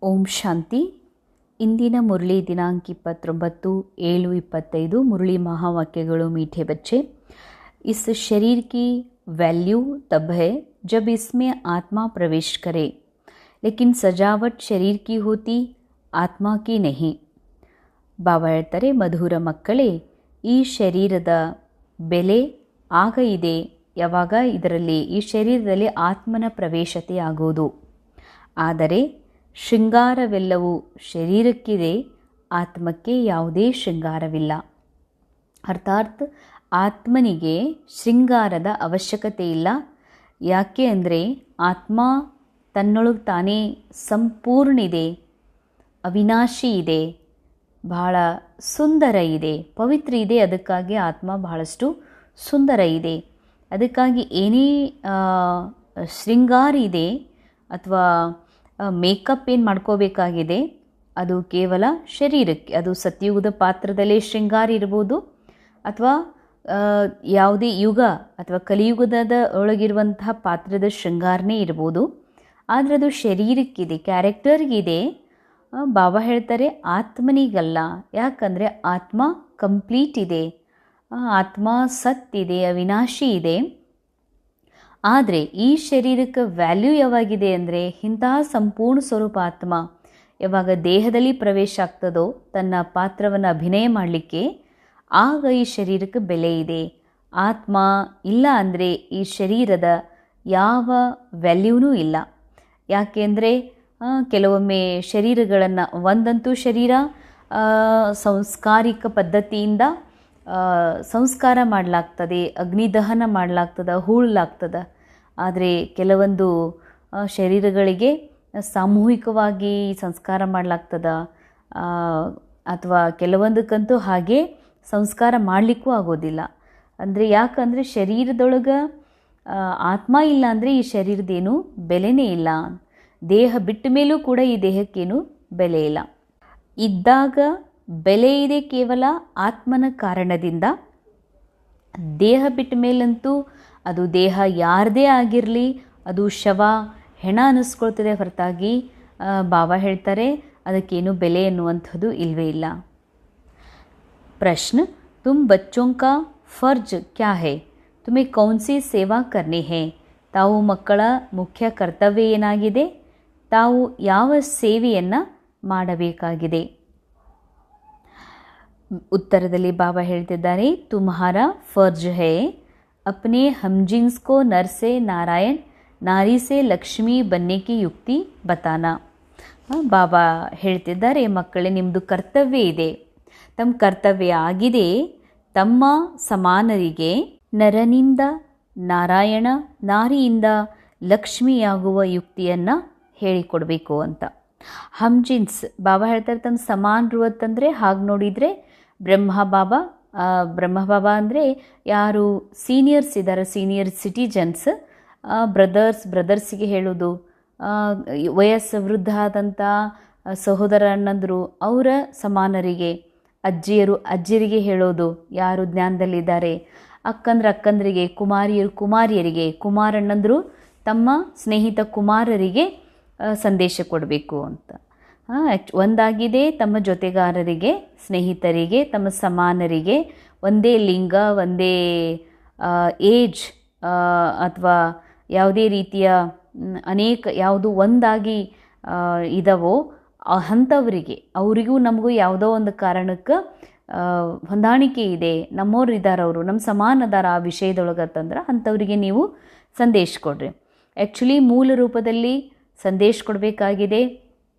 ಓಂ ಶಾಂತಿ. ಇಂದಿನ ಮುರಳಿ ದಿನಾಂಕ 29/7/25 मुरली महावाक्यಗಳು मीठे बच्चे. इस शरीर की वैल्यू तब है जब इसमें आत्मा प्रवेश करे, लेकिन सजावट शरीर की होती, आत्मा की नहीं. ಬಾಬಾ ಹೇಳ್ತಾರೆ, ಮಧುರ ಮಕ್ಕಳೇ, ಈ ಶರೀರದ ಬೆಲೆ ಆಗ ಇದೆ ಯಾವಾಗ ಇದರಲ್ಲಿ ಈ ಶರೀರದಲ್ಲಿ ಆತ್ಮನ ಪ್ರವೇಶತೆ ಆಗೋದು. ಆದರೆ ಶೃಂಗಾರವೆಲ್ಲವೂ ಶರೀರಕ್ಕಿದೆ, ಆತ್ಮಕ್ಕೆ ಯಾವುದೇ ಶೃಂಗಾರವಿಲ್ಲ. ಅರ್ಥಾತ್ ಆತ್ಮನಿಗೆ ಶೃಂಗಾರದ ಅವಶ್ಯಕತೆ ಇಲ್ಲ. ಯಾಕೆ ಅಂದರೆ ಆತ್ಮ ತನ್ನೊಳಗೆ ತಾನೇ ಸಂಪೂರ್ಣ ಇದೆ, ಅವಿನಾಶಿ ಇದೆ, ಬಹಳ ಸುಂದರ ಇದೆ, ಪವಿತ್ರ ಇದೆ. ಅದಕ್ಕಾಗಿ ಆತ್ಮ ಬಹಳಷ್ಟು ಸುಂದರ ಇದೆ. ಅದಕ್ಕಾಗಿ ಏನೇ ಶೃಂಗಾರ ಇದೆ ಅಥವಾ ಮೇಕಪ್ ಏನು ಮಾಡ್ಕೋಬೇಕಾಗಿದೆ ಅದು ಕೇವಲ ಶರೀರಕ್ಕೆ. ಅದು ಸತ್ಯುಗದ ಪಾತ್ರದಲ್ಲೇ ಶೃಂಗಾರ ಇರ್ಬೋದು, ಅಥವಾ ಯಾವುದೇ ಯುಗ ಅಥವಾ ಕಲಿಯುಗದ ಒಳಗಿರುವಂತಹ ಪಾತ್ರದ ಶೃಂಗಾರನೇ ಇರ್ಬೋದು. ಆದರೆ ಅದು ಶರೀರಕ್ಕಿದೆ, ಕ್ಯಾರೆಕ್ಟರ್ಗಿದೆ. ಬಾಬಾ ಹೇಳ್ತಾರೆ ಆತ್ಮನಿಗಲ್ಲ. ಯಾಕಂದರೆ ಆತ್ಮ ಕಂಪ್ಲೀಟ್ ಇದೆ, ಆತ್ಮ ಸತ್ತಿದೆ, ಅವಿನಾಶಿ ಇದೆ. ಆದರೆ ಈ ಶರೀರಕ್ಕೆ ವ್ಯಾಲ್ಯೂ ಯಾವಾಗಿದೆ ಅಂದರೆ, ಇಂತಹ ಸಂಪೂರ್ಣ ಸ್ವರೂಪ ಆತ್ಮ ಯಾವಾಗ ದೇಹದಲ್ಲಿ ಪ್ರವೇಶ ಆಗ್ತದೋ ತನ್ನ ಪಾತ್ರವನ್ನು ಅಭಿನಯ ಮಾಡಲಿಕ್ಕೆ, ಆಗ ಈ ಶರೀರಕ್ಕೆ ಬೆಲೆ ಇದೆ. ಆತ್ಮ ಇಲ್ಲ ಅಂದರೆ ಈ ಶರೀರದ ಯಾವ ವ್ಯಾಲ್ಯೂನೂ ಇಲ್ಲ. ಯಾಕೆಂದರೆ ಕೆಲವೊಮ್ಮೆ ಶರೀರಗಳನ್ನು ಒಂದಂತೂ ಶರೀರ ಸಂಸ್ಕಾರಿಕ ಪದ್ಧತಿಯಿಂದ ಸಂಸ್ಕಾರ ಮಾಡಲಾಗ್ತದೆ, ಅಗ್ನಿದಹನ ಮಾಡಲಾಗ್ತದೆ, ಹೂಳಲಾಗ್ತದೆ. ಆದರೆ ಕೆಲವೊಂದು ಶರೀರಗಳಿಗೆ ಸಾಮೂಹಿಕವಾಗಿ ಸಂಸ್ಕಾರ ಮಾಡಲಾಗ್ತದೆ, ಅಥವಾ ಕೆಲವೊಂದಕ್ಕಂತೂ ಹಾಗೆ ಸಂಸ್ಕಾರ ಮಾಡಲಿಕ್ಕೂ ಆಗೋದಿಲ್ಲ. ಅಂದರೆ ಯಾಕಂದರೆ ಶರೀರದೊಳಗೆ ಆತ್ಮ ಇಲ್ಲ ಅಂದರೆ ಈ ಶರೀರದೇನು ಬೆಲೆನೇ ಇಲ್ಲ. ದೇಹ ಬಿಟ್ಟ ಮೇಲೂ ಕೂಡ ಈ ದೇಹಕ್ಕೇನು ಬೆಲೆ ಇಲ್ಲ. ಇದ್ದಾಗ ಬೆಲೆ ಇದೆ ಕೇವಲ ಆತ್ಮನ ಕಾರಣದಿಂದ. ದೇಹ ಬಿಟ್ಟ ಮೇಲಂತೂ ಅದು ದೇಹ ಯಾರದೇ ಆಗಿರಲಿ ಅದು ಶವ, ಹೆಣ ಅನ್ನಿಸ್ಕೊಳ್ತದೆ ಹೊರತಾಗಿ ಬಾಬಾ ಹೇಳ್ತಾರೆ ಅದಕ್ಕೇನು ಬೆಲೆ ಎನ್ನುವಂಥದ್ದು ಇಲ್ಲವೇ ಇಲ್ಲ. ಪ್ರಶ್ನೆ, ತುಮ್ ಬಚ್ಚೋಂ ಕಾ ಫರ್ಜ್ ಕ್ಯಾ ಹೈ, ತುಮೆ ಕೌನ್ ಸಿ ಸೇವಾ ಕರ್ನಿ ಹೈ. ತಾವು ಮಕ್ಕಳ ಮುಖ್ಯ ಕರ್ತವ್ಯ ಏನಾಗಿದೆ, ತಾವು ಯಾವ ಸೇವೆಯನ್ನು ಮಾಡಬೇಕಾಗಿದೆ. ಉತ್ತರದಲ್ಲಿ ಬಾಬಾ ಹೇಳ್ತಿದ್ದಾರೆ, ತುಮ್ಹಾರ ಫರ್ಜ್ ಹೈ ಅಪ್ನೆ ಹಮ್ಜಿನ್ಸ್ ಕೋ ನರ್ ಸೆ ನಾರಾಯಣ್, ನಾರಿ ಸೆ ಲಕ್ಷ್ಮೀ ಬನ್ನೆ ಕಿ ಯುಕ್ತಿ ಬತಾನ. ಬಾಬಾ ಹೇಳ್ತಿದ್ದಾರೆ, ಮಕ್ಕಳೇ ನಿಮ್ಮದು ಕರ್ತವ್ಯ ಇದೆ, ತಮ್ಮ ಕರ್ತವ್ಯ ಆಗಿದೆ ತಮ್ಮ ಸಮಾನರಿಗೆ ನರನಿಂದ ನಾರಾಯಣ, ನಾರಿಯಿಂದ ಲಕ್ಷ್ಮಿಯಾಗುವ ಯುಕ್ತಿಯನ್ನು ಹೇಳಿಕೊಡಬೇಕು ಅಂತ. ಹಮ್ಜಿನ್ಸ್ ಬಾಬಾ ಹೇಳ್ತಾರೆ ತಮ್ಮ ಸಮಾನರು ಅಂತಂದರೆ, ಹಾಗೆ ನೋಡಿದರೆ ಬ್ರಹ್ಮ ಬಾಬಾ ಅಂದರೆ ಯಾರು ಸೀನಿಯರ್ಸ್ ಇದ್ದಾರೆ, ಸೀನಿಯರ್ ಸಿಟಿಜನ್ಸ್, ಬ್ರದರ್ಸಿಗೆ ಹೇಳೋದು, ವಯಸ್ಸು ವೃದ್ಧ ಆದಂಥ ಸಹೋದರ ಅಣ್ಣಂದರು ಅವರ ಸಮಾನರಿಗೆ, ಅಜ್ಜಿಯರಿಗೆ ಹೇಳೋದು ಯಾರು ಜ್ಞಾನದಲ್ಲಿದ್ದಾರೆ, ಅಕ್ಕಂದರಿಗೆ, ಕುಮಾರಿಯರಿಗೆ, ಕುಮಾರಣ್ಣಂದರು ತಮ್ಮ ಸ್ನೇಹಿತ ಕುಮಾರರಿಗೆ ಸಂದೇಶ ಕೊಡಬೇಕು ಅಂತ. ಒಂದಾಗಿದೆ ತಮ್ಮ ಜೊತೆಗಾರರಿಗೆ, ಸ್ನೇಹಿತರಿಗೆ, ತಮ್ಮ ಸಮಾನರಿಗೆ, ಒಂದೇ ಲಿಂಗ, ಒಂದೇ ಏಜ್ ಅಥವಾ ಯಾವುದೇ ರೀತಿಯ ಅನೇಕ ಯಾವುದು ಒಂದಾಗಿ ಇದಾವೋ ಅಂಥವರಿಗೆ, ಅವರಿಗೂ ನಮಗೂ ಯಾವುದೋ ಒಂದು ಕಾರಣಕ್ಕೆ ಹೊಂದಾಣಿಕೆ ಇದೆ, ನಮ್ಮವ್ರು ಇದ್ದಾರೆ, ಅವರು ನಮ್ಮ ಸಮಾನದಾರ ಆ ವಿಷಯದೊಳಗತ್ತಂದ್ರೆ ಅಂಥವರಿಗೆ ನೀವು ಸಂದೇಶ ಕೊಡ್ರಿ. ಆ್ಯಕ್ಚುಲಿ ಮೂಲ ರೂಪದಲ್ಲಿ ಸಂದೇಶ ಕೊಡಬೇಕಾಗಿದೆ.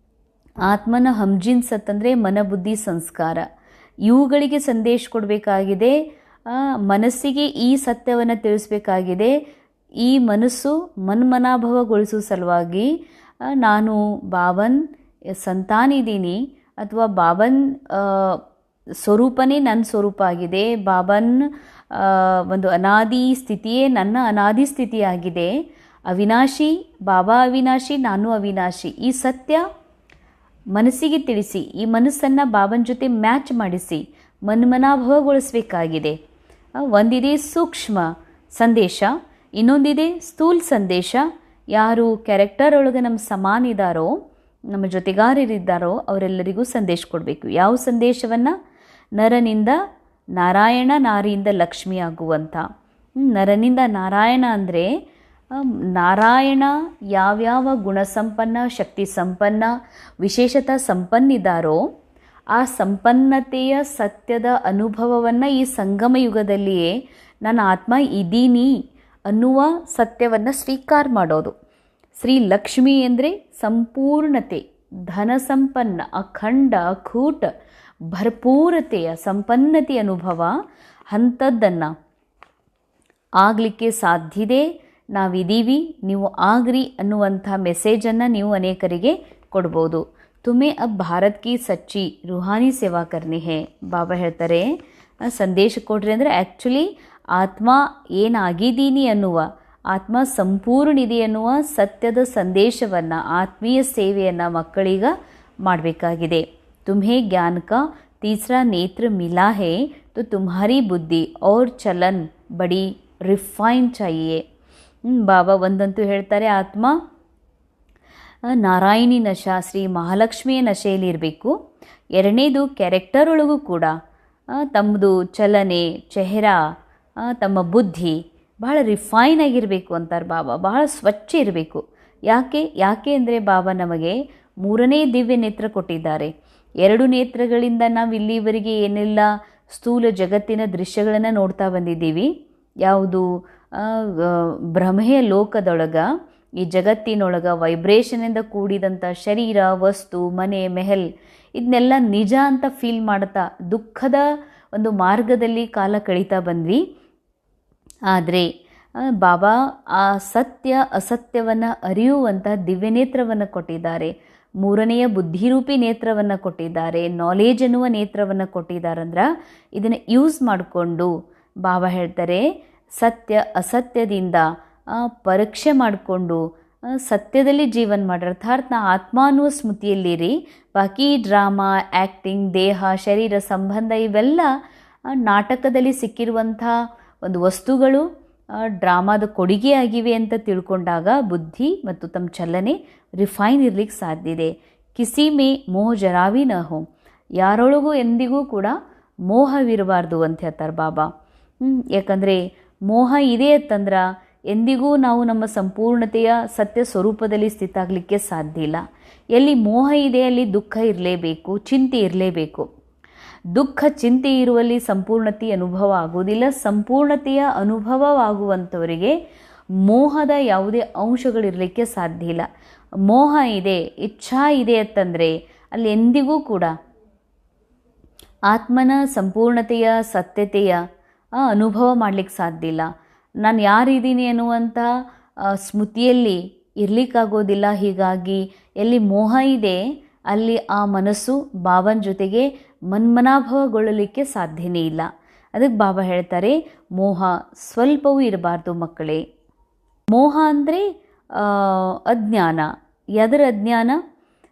ಆತ್ಮನ ಹಮ್ಜಿನ್ಸ್ ಅಂತಂದರೆ ಮನ, ಬುದ್ಧಿ, ಸಂಸ್ಕಾರ, ಇವುಗಳಿಗೆ ಸಂದೇಶ ಕೊಡಬೇಕಾಗಿದೆ. ಮನಸ್ಸಿಗೆ ಈ ಸತ್ಯವನ್ನು ತಿಳಿಸ್ಬೇಕಾಗಿದೆ. ಈ ಮನಸ್ಸು ಮನ್ಮನಾಭವಗೊಳಿಸುವ ಸಲುವಾಗಿ ನಾನು ಬಾಬನ್ ಸಂತಾನಿದ್ದೀನಿ, ಅಥವಾ ಬಾಬನ್ ಸ್ವರೂಪನೇ ನನ್ನ ಸ್ವರೂಪ ಆಗಿದೆ, ಬಾಬನ್ ಒಂದು ಅನಾದಿ ಸ್ಥಿತಿಯೇ ನನ್ನ ಅನಾದಿ ಸ್ಥಿತಿಯಾಗಿದೆ, ಅವಿನಾಶಿ ಬಾಬಾ ಅವಿನಾಶಿ, ನಾನು ಅವಿನಾಶಿ. ಈ ಸತ್ಯ ಮನಸ್ಸಿಗೆ ತಿಳಿಸಿ, ಈ ಮನಸ್ಸನ್ನು ಬಾಬನ ಜೊತೆ ಮ್ಯಾಚ್ ಮಾಡಿಸಿ ಮನ್ಮನಾಭವಗೊಳಿಸಬೇಕಾಗಿದೆ. ಒಂದಿದೆ ಸೂಕ್ಷ್ಮ ಸಂದೇಶ, ಇನ್ನೊಂದಿದೆ ಸ್ಥೂಲ ಸಂದೇಶ. ಯಾರು ಕ್ಯಾರೆಕ್ಟರ್ ಒಳಗೆ ನಮ್ಮ ಸಮಾನ ಇದ್ದಾರೋ ನಮ್ಮ ಜೊತೆಗಾರರಿದ್ದಾರೋ ಅವರೆಲ್ಲರಿಗೂ ಸಂದೇಶ ಕೊಡಬೇಕು. ಯಾವ ಸಂದೇಶವನ್ನು? ನರನಿಂದ ನಾರಾಯಣ, ನಾರಿಯಿಂದ ಲಕ್ಷ್ಮಿ ಆಗುವಂಥ. ನರನಿಂದ ನಾರಾಯಣ ಅಂದರೆ ನಾರಾಯಣ ಯಾವ್ಯಾವ ಗುಣಸಂಪನ್ನ, ಶಕ್ತಿ ಸಂಪನ್ನ, ವಿಶೇಷತಾ ಸಂಪನ್ನಿದ್ದಾರೋ ಆ ಸಂಪನ್ನತೆಯ ಸತ್ಯದ ಅನುಭವವನ್ನು ಈ ಸಂಗಮ ಯುಗದಲ್ಲಿಯೇ ನಾನು ಆತ್ಮ ಇದ್ದೀನಿ ಅನ್ನುವ ಸತ್ಯವನ್ನು ಸ್ವೀಕಾರ ಮಾಡೋದು. ಶ್ರೀ ಲಕ್ಷ್ಮಿ ಅಂದರೆ ಸಂಪೂರ್ಣತೆ, ಧನ ಸಂಪನ್ನ, ಅಖಂಡ, ಅಖೂಟ, ಭರ್ಪೂರತೆಯ ಸಂಪನ್ನತೆ ಅನುಭವ. ಅಂಥದ್ದನ್ನು ಆಗಲಿಕ್ಕೆ ಸಾಧ್ಯದೆ, ನಾವಿದ್ದೀವಿ, ನೀವು ಆಗ್ರಿ ಅನ್ನುವಂಥ ಮೆಸೇಜನ್ನು ನೀವು ಅನೇಕರಿಗೆ ಕೊಡ್ಬೋದು. ತುಮೇ ಅಬ್ ಭಾರತ್ ಕಿ ಸಚ್ಚಿ ರೂಹಾನಿ ಸೇವಾ ಕರ್ನಿ ಹೇ. ಬಾಬಾ ಹೇಳ್ತಾರೆ ಸಂದೇಶ ಕೊಡ್ರಿ ಅಂದರೆ ಆ್ಯಕ್ಚುಲಿ ಆತ್ಮ ಏನಾಗಿದ್ದೀನಿ ಅನ್ನುವ, ಆತ್ಮ ಸಂಪೂರ್ಣ ಇದೆ ಅನ್ನುವ ಸತ್ಯದ ಸಂದೇಶವನ್ನು, ಆತ್ಮೀಯ ಸೇವೆಯನ್ನು ಮಕ್ಕಳೀಗ ಮಾಡಬೇಕಾಗಿದೆ. तुम्हें ज्ञान का तीसरा नेत्र मिला है तो तुम्हारी बुद्धि और चलन बड़ी रिफाइन चाहिए. ಬಾಬಾ ಒಂದಂತೂ ಹೇಳ್ತಾರೆ, ಆತ್ಮ ನಾರಾಯಣಿ ನಶಾ, ಶ್ರೀ ಮಹಾಲಕ್ಷ್ಮಿಯ ನಶೆಯಲ್ಲಿರಬೇಕು. ಎರಡನೇದು ಕ್ಯಾರೆಕ್ಟರ್ ಒಳಗೂ ಕೂಡ ತಮ್ಮದು ಚಲನೆ, ಚೆಹರಾ, ತಮ್ಮ ಬುದ್ಧಿ ಬಹಳ ರಿಫೈನ್ ಆಗಿರಬೇಕು ಅಂತಾರೆ ಬಾಬಾ. ಬಹಳ ಸ್ವಚ್ಛ ಇರಬೇಕು. ಯಾಕೆ ಅಂದರೆ ಬಾಬಾ ನಮಗೆ ಮೂರನೇ ದಿವ್ಯ ನೇತ್ರ ಕೊಟ್ಟಿದ್ದಾರೆ. 2 ನೇತ್ರಗಳಿಂದ ನಾವು ಇಲ್ಲಿವರೆಗೆ ಏನೆಲ್ಲ ಸ್ಥೂಲ ಜಗತ್ತಿನ ದೃಶ್ಯಗಳನ್ನು ನೋಡ್ತಾ ಬಂದಿದ್ದೀವಿ. ಯಾವುದು? ಭ್ರಮೆಯ ಲೋಕದೊಳಗೆ, ಈ ಜಗತ್ತಿನೊಳಗೆ ವೈಬ್ರೇಷನಿಂದ ಕೂಡಿದಂಥ ಶರೀರ, ವಸ್ತು, ಮನೆ, ಮೆಹಲ್ ಇದನ್ನೆಲ್ಲ ನಿಜ ಅಂತ ಫೀಲ್ ಮಾಡ್ತಾ ದುಃಖದ ಒಂದು ಮಾರ್ಗದಲ್ಲಿ ಕಾಲ ಕಳೀತಾ ಬಂದ್ವಿ. ಆದರೆ ಬಾಬಾ ಆ ಸತ್ಯ ಅಸತ್ಯವನ್ನು ಅರಿಯುವಂಥ ದಿವ್ಯ ನೇತ್ರವನ್ನು ಕೊಟ್ಟಿದ್ದಾರೆ. ಮೂರನೆಯ ಬುದ್ಧಿರೂಪಿ ನೇತ್ರವನ್ನು ಕೊಟ್ಟಿದ್ದಾರೆ. ನಾಲೇಜ್ ಅನ್ನುವ ನೇತ್ರವನ್ನು ಕೊಟ್ಟಿದ್ದಾರೆ. ಅಂದ್ರೆ ಇದನ್ನು ಯೂಸ್ ಮಾಡಿಕೊಂಡು ಬಾಬಾ ಹೇಳ್ತಾರೆ, ಸತ್ಯ ಅಸತ್ಯದಿಂದ ಪರೀಕ್ಷೆ ಮಾಡಿಕೊಂಡು ಸತ್ಯದಲ್ಲಿ ಜೀವನ ಮಾಡ್ರಿ. ಅರ್ಥಾತ್ ನಾ ಆತ್ಮ ಅನ್ನುವ ಸ್ಮೃತಿಯಲ್ಲಿರಿ. ಬಾಕಿ ಡ್ರಾಮಾ, ಆ್ಯಕ್ಟಿಂಗ್, ದೇಹ, ಶರೀರ ಸಂಬಂಧ ಇವೆಲ್ಲ ನಾಟಕದಲ್ಲಿ ಸಿಕ್ಕಿರುವಂಥ ಒಂದು ವಸ್ತುಗಳು, ಡ್ರಾಮಾದ ಕೊಡುಗೆ ಆಗಿವೆ ಅಂತ ತಿಳ್ಕೊಂಡಾಗ ಬುದ್ಧಿ ಮತ್ತು ತಮ್ಮ ಚಲನೆ ರಿಫೈನ್ ಇರ್ಲಿಕ್ಕೆ ಸಾಧ್ಯ ಇದೆ. ಕಿಸಿ ಮೇ ಮೋಹ ಜರಾವಿ ನ ಹೋ, ಯಾರೊಳಗೂ ಎಂದಿಗೂ ಕೂಡ ಮೋಹವಿರಬಾರ್ದು ಅಂತ ಹೇಳ್ತಾರೆ ಬಾಬಾ. ಯಾಕಂದರೆ ಮೋಹ ಇದೆ ಅಂತಂದ್ರೆ ಎಂದಿಗೂ ನಾವು ನಮ್ಮ ಸಂಪೂರ್ಣತೆಯ ಸತ್ಯ ಸ್ವರೂಪದಲ್ಲಿ ಸ್ಥಿತ ಆಗಲಿಕ್ಕೆ ಸಾಧ್ಯ ಇಲ್ಲ. ಎಲ್ಲಿ ಮೋಹ ಇದೆ ಅಲ್ಲಿ ದುಃಖ ಇರಲೇಬೇಕು, ಚಿಂತೆ ಇರಲೇಬೇಕು. ದುಃಖ ಚಿಂತೆ ಇರುವಲ್ಲಿ ಸಂಪೂರ್ಣತೆ ಅನುಭವ ಆಗುವುದಿಲ್ಲ. ಸಂಪೂರ್ಣತೆಯ ಅನುಭವವಾಗುವಂಥವರಿಗೆ ಮೋಹದ ಯಾವುದೇ ಅಂಶಗಳಿರಲಿಕ್ಕೆ ಸಾಧ್ಯ ಇಲ್ಲ. ಮೋಹ ಇದೆ, ಇಚ್ಛಾ ಇದೆ ಅಂತಂದರೆ ಅಲ್ಲಿ ಎಂದಿಗೂ ಕೂಡ ಆತ್ಮನ ಸಂಪೂರ್ಣತೆಯ ಸತ್ಯತೆಯ ಅನುಭವ ಮಾಡಲಿಕ್ಕೆ ಸಾಧ್ಯ ಇಲ್ಲ. ನಾನು ಯಾರಿದ್ದೀನಿ ಅನ್ನುವಂಥ ಸ್ಮೃತಿಯಲ್ಲಿ ಇರಲಿಕ್ಕಾಗೋದಿಲ್ಲ. ಹೀಗಾಗಿ ಎಲ್ಲಿ ಮೋಹ ಇದೆ ಅಲ್ಲಿ ಆ ಮನಸ್ಸು ಬಾಬನ ಜೊತೆಗೆ ಮನ್ಮನಾಭವಗೊಳ್ಳಲಿಕ್ಕೆ ಸಾಧ್ಯನೇ ಇಲ್ಲ. ಅದಕ್ಕೆ ಬಾಬಾ ಹೇಳ್ತಾರೆ, ಮೋಹ ಸ್ವಲ್ಪವೂ ಇರಬಾರ್ದು ಮಕ್ಕಳೇ. ಮೋಹ ಅಂದರೆ ಅಜ್ಞಾನ. ಎದರ ಅಜ್ಞಾನ?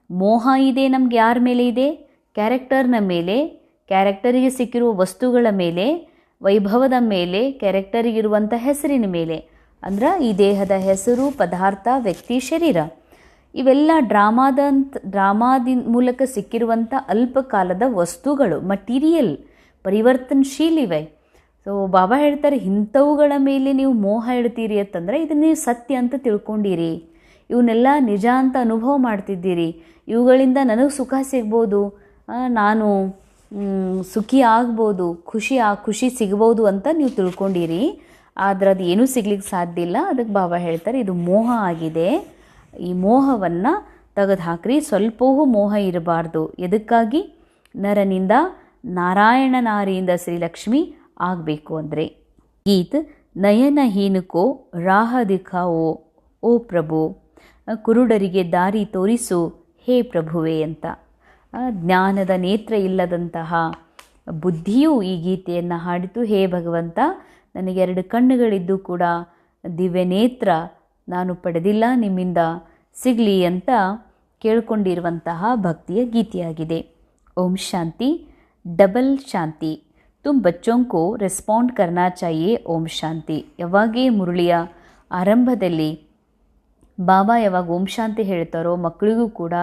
ಮೋಹ ಇದೆ ನಮ್ಗೆ ಯಾರ ಮೇಲೆ ಇದೆ? ಕ್ಯಾರೆಕ್ಟರ್ನ ಮೇಲೆ, ಕ್ಯಾರೆಕ್ಟರಿಗೆ ಸಿಕ್ಕಿರುವ ವಸ್ತುಗಳ ಮೇಲೆ, ವೈಭವದ ಮೇಲೆ, ಕ್ಯಾರೆಕ್ಟರಿಗಿರುವಂಥ ಹೆಸರಿನ ಮೇಲೆ. ಅಂದ್ರೆ ಈ ದೇಹದ ಹೆಸರು, ಪದಾರ್ಥ, ವ್ಯಕ್ತಿ, ಶರೀರ ಇವೆಲ್ಲ ಡ್ರಾಮಾದ ಮೂಲಕ ಸಿಕ್ಕಿರುವಂಥ ಅಲ್ಪ ಕಾಲದ ವಸ್ತುಗಳು, ಮಟೀರಿಯಲ್, ಪರಿವರ್ತನಶೀಲಿವೆ. ಸೊ ಬಾಬಾ ಹೇಳ್ತಾರೆ, ಇಂಥವುಗಳ ಮೇಲೆ ನೀವು ಮೋಹ ಇಡ್ತೀರಿ ಅಂತಂದರೆ ಇದನ್ನು ನೀವು ಸತ್ಯ ಅಂತ ತಿಳ್ಕೊಂಡಿರಿ. ಇವನ್ನೆಲ್ಲ ನಿಜ ಅಂತ ಅನುಭವ ಮಾಡ್ತಿದ್ದೀರಿ. ಇವುಗಳಿಂದ ನನಗೆ ಸುಖ ಸಿಗ್ಬೋದು, ನಾನು ಸುಖಿ ಆಗ್ಬೋದು, ಖುಷಿ ಸಿಗ್ಬೋದು ಅಂತ ನೀವು ತಿಳ್ಕೊಂಡಿರಿ. ಆದರೆ ಅದು ಏನೂ ಸಿಗ್ಲಿಕ್ಕೆ ಸಾಧ್ಯ ಇಲ್ಲ. ಅದಕ್ಕೆ ಬಾಬಾ ಹೇಳ್ತಾರೆ, ಇದು ಮೋಹ ಆಗಿದೆ. ಈ ಮೋಹವನ್ನು ತೆಗೆದು ಹಾಕ್ರಿ. ಸ್ವಲ್ಪವೂ ಮೋಹ ಇರಬಾರ್ದು. ಎದಕ್ಕಾಗಿ? ನರನಿಂದ ನಾರಾಯಣ, ನಾರಿಯಿಂದ ಶ್ರೀಲಕ್ಷ್ಮಿ ಆಗಬೇಕು ಅಂದರೆ. ಗೀತ್ ನಯನಹೀನಕೋ ರಾಹ ದಿಖಾವೋ ಓ ಪ್ರಭು, ಕುರುಡರಿಗೆ ದಾರಿ ತೋರಿಸು ಹೇ ಪ್ರಭುವೇ ಅಂತ. ಜ್ಞಾನದ ನೇತ್ರ ಇಲ್ಲದಂತಹ ಬುದ್ಧಿಯೂ ಈ ಗೀತೆಯನ್ನು ಹಾಡಿತು. ಹೇ ಭಗವಂತ, ನನಗೆ 2 ಕಣ್ಣುಗಳಿದ್ದು ಕೂಡ ದಿವ್ಯ ನೇತ್ರ ನಾನು ಪಡೆದಿಲ್ಲ, ನಿಮ್ಮಿಂದ ಸಿಗಲಿ ಅಂತ ಕೇಳ್ಕೊಂಡಿರುವಂತಹ ಭಕ್ತಿಯ ಗೀತೆಯಾಗಿದೆ. ಓಂ ಶಾಂತಿ. ಡಬಲ್ ಶಾಂತಿ. ತುಮ್ ಬಚ್ಚೋಂ ಕೋ ರೆಸ್ಪಾಂಡ್ ಕರ್ನಾ ಚಾಹಿಯೆ. ಓಂ ಶಾಂತಿ. ಯಾವಾಗೇ ಮುರಳಿಯ ಆರಂಭದಲ್ಲಿ ಬಾಬಾ ಯಾವಾಗ ಓಂ ಶಾಂತಿ ಹೇಳ್ತಾರೋ ಮಕ್ಕಳಿಗೂ ಕೂಡ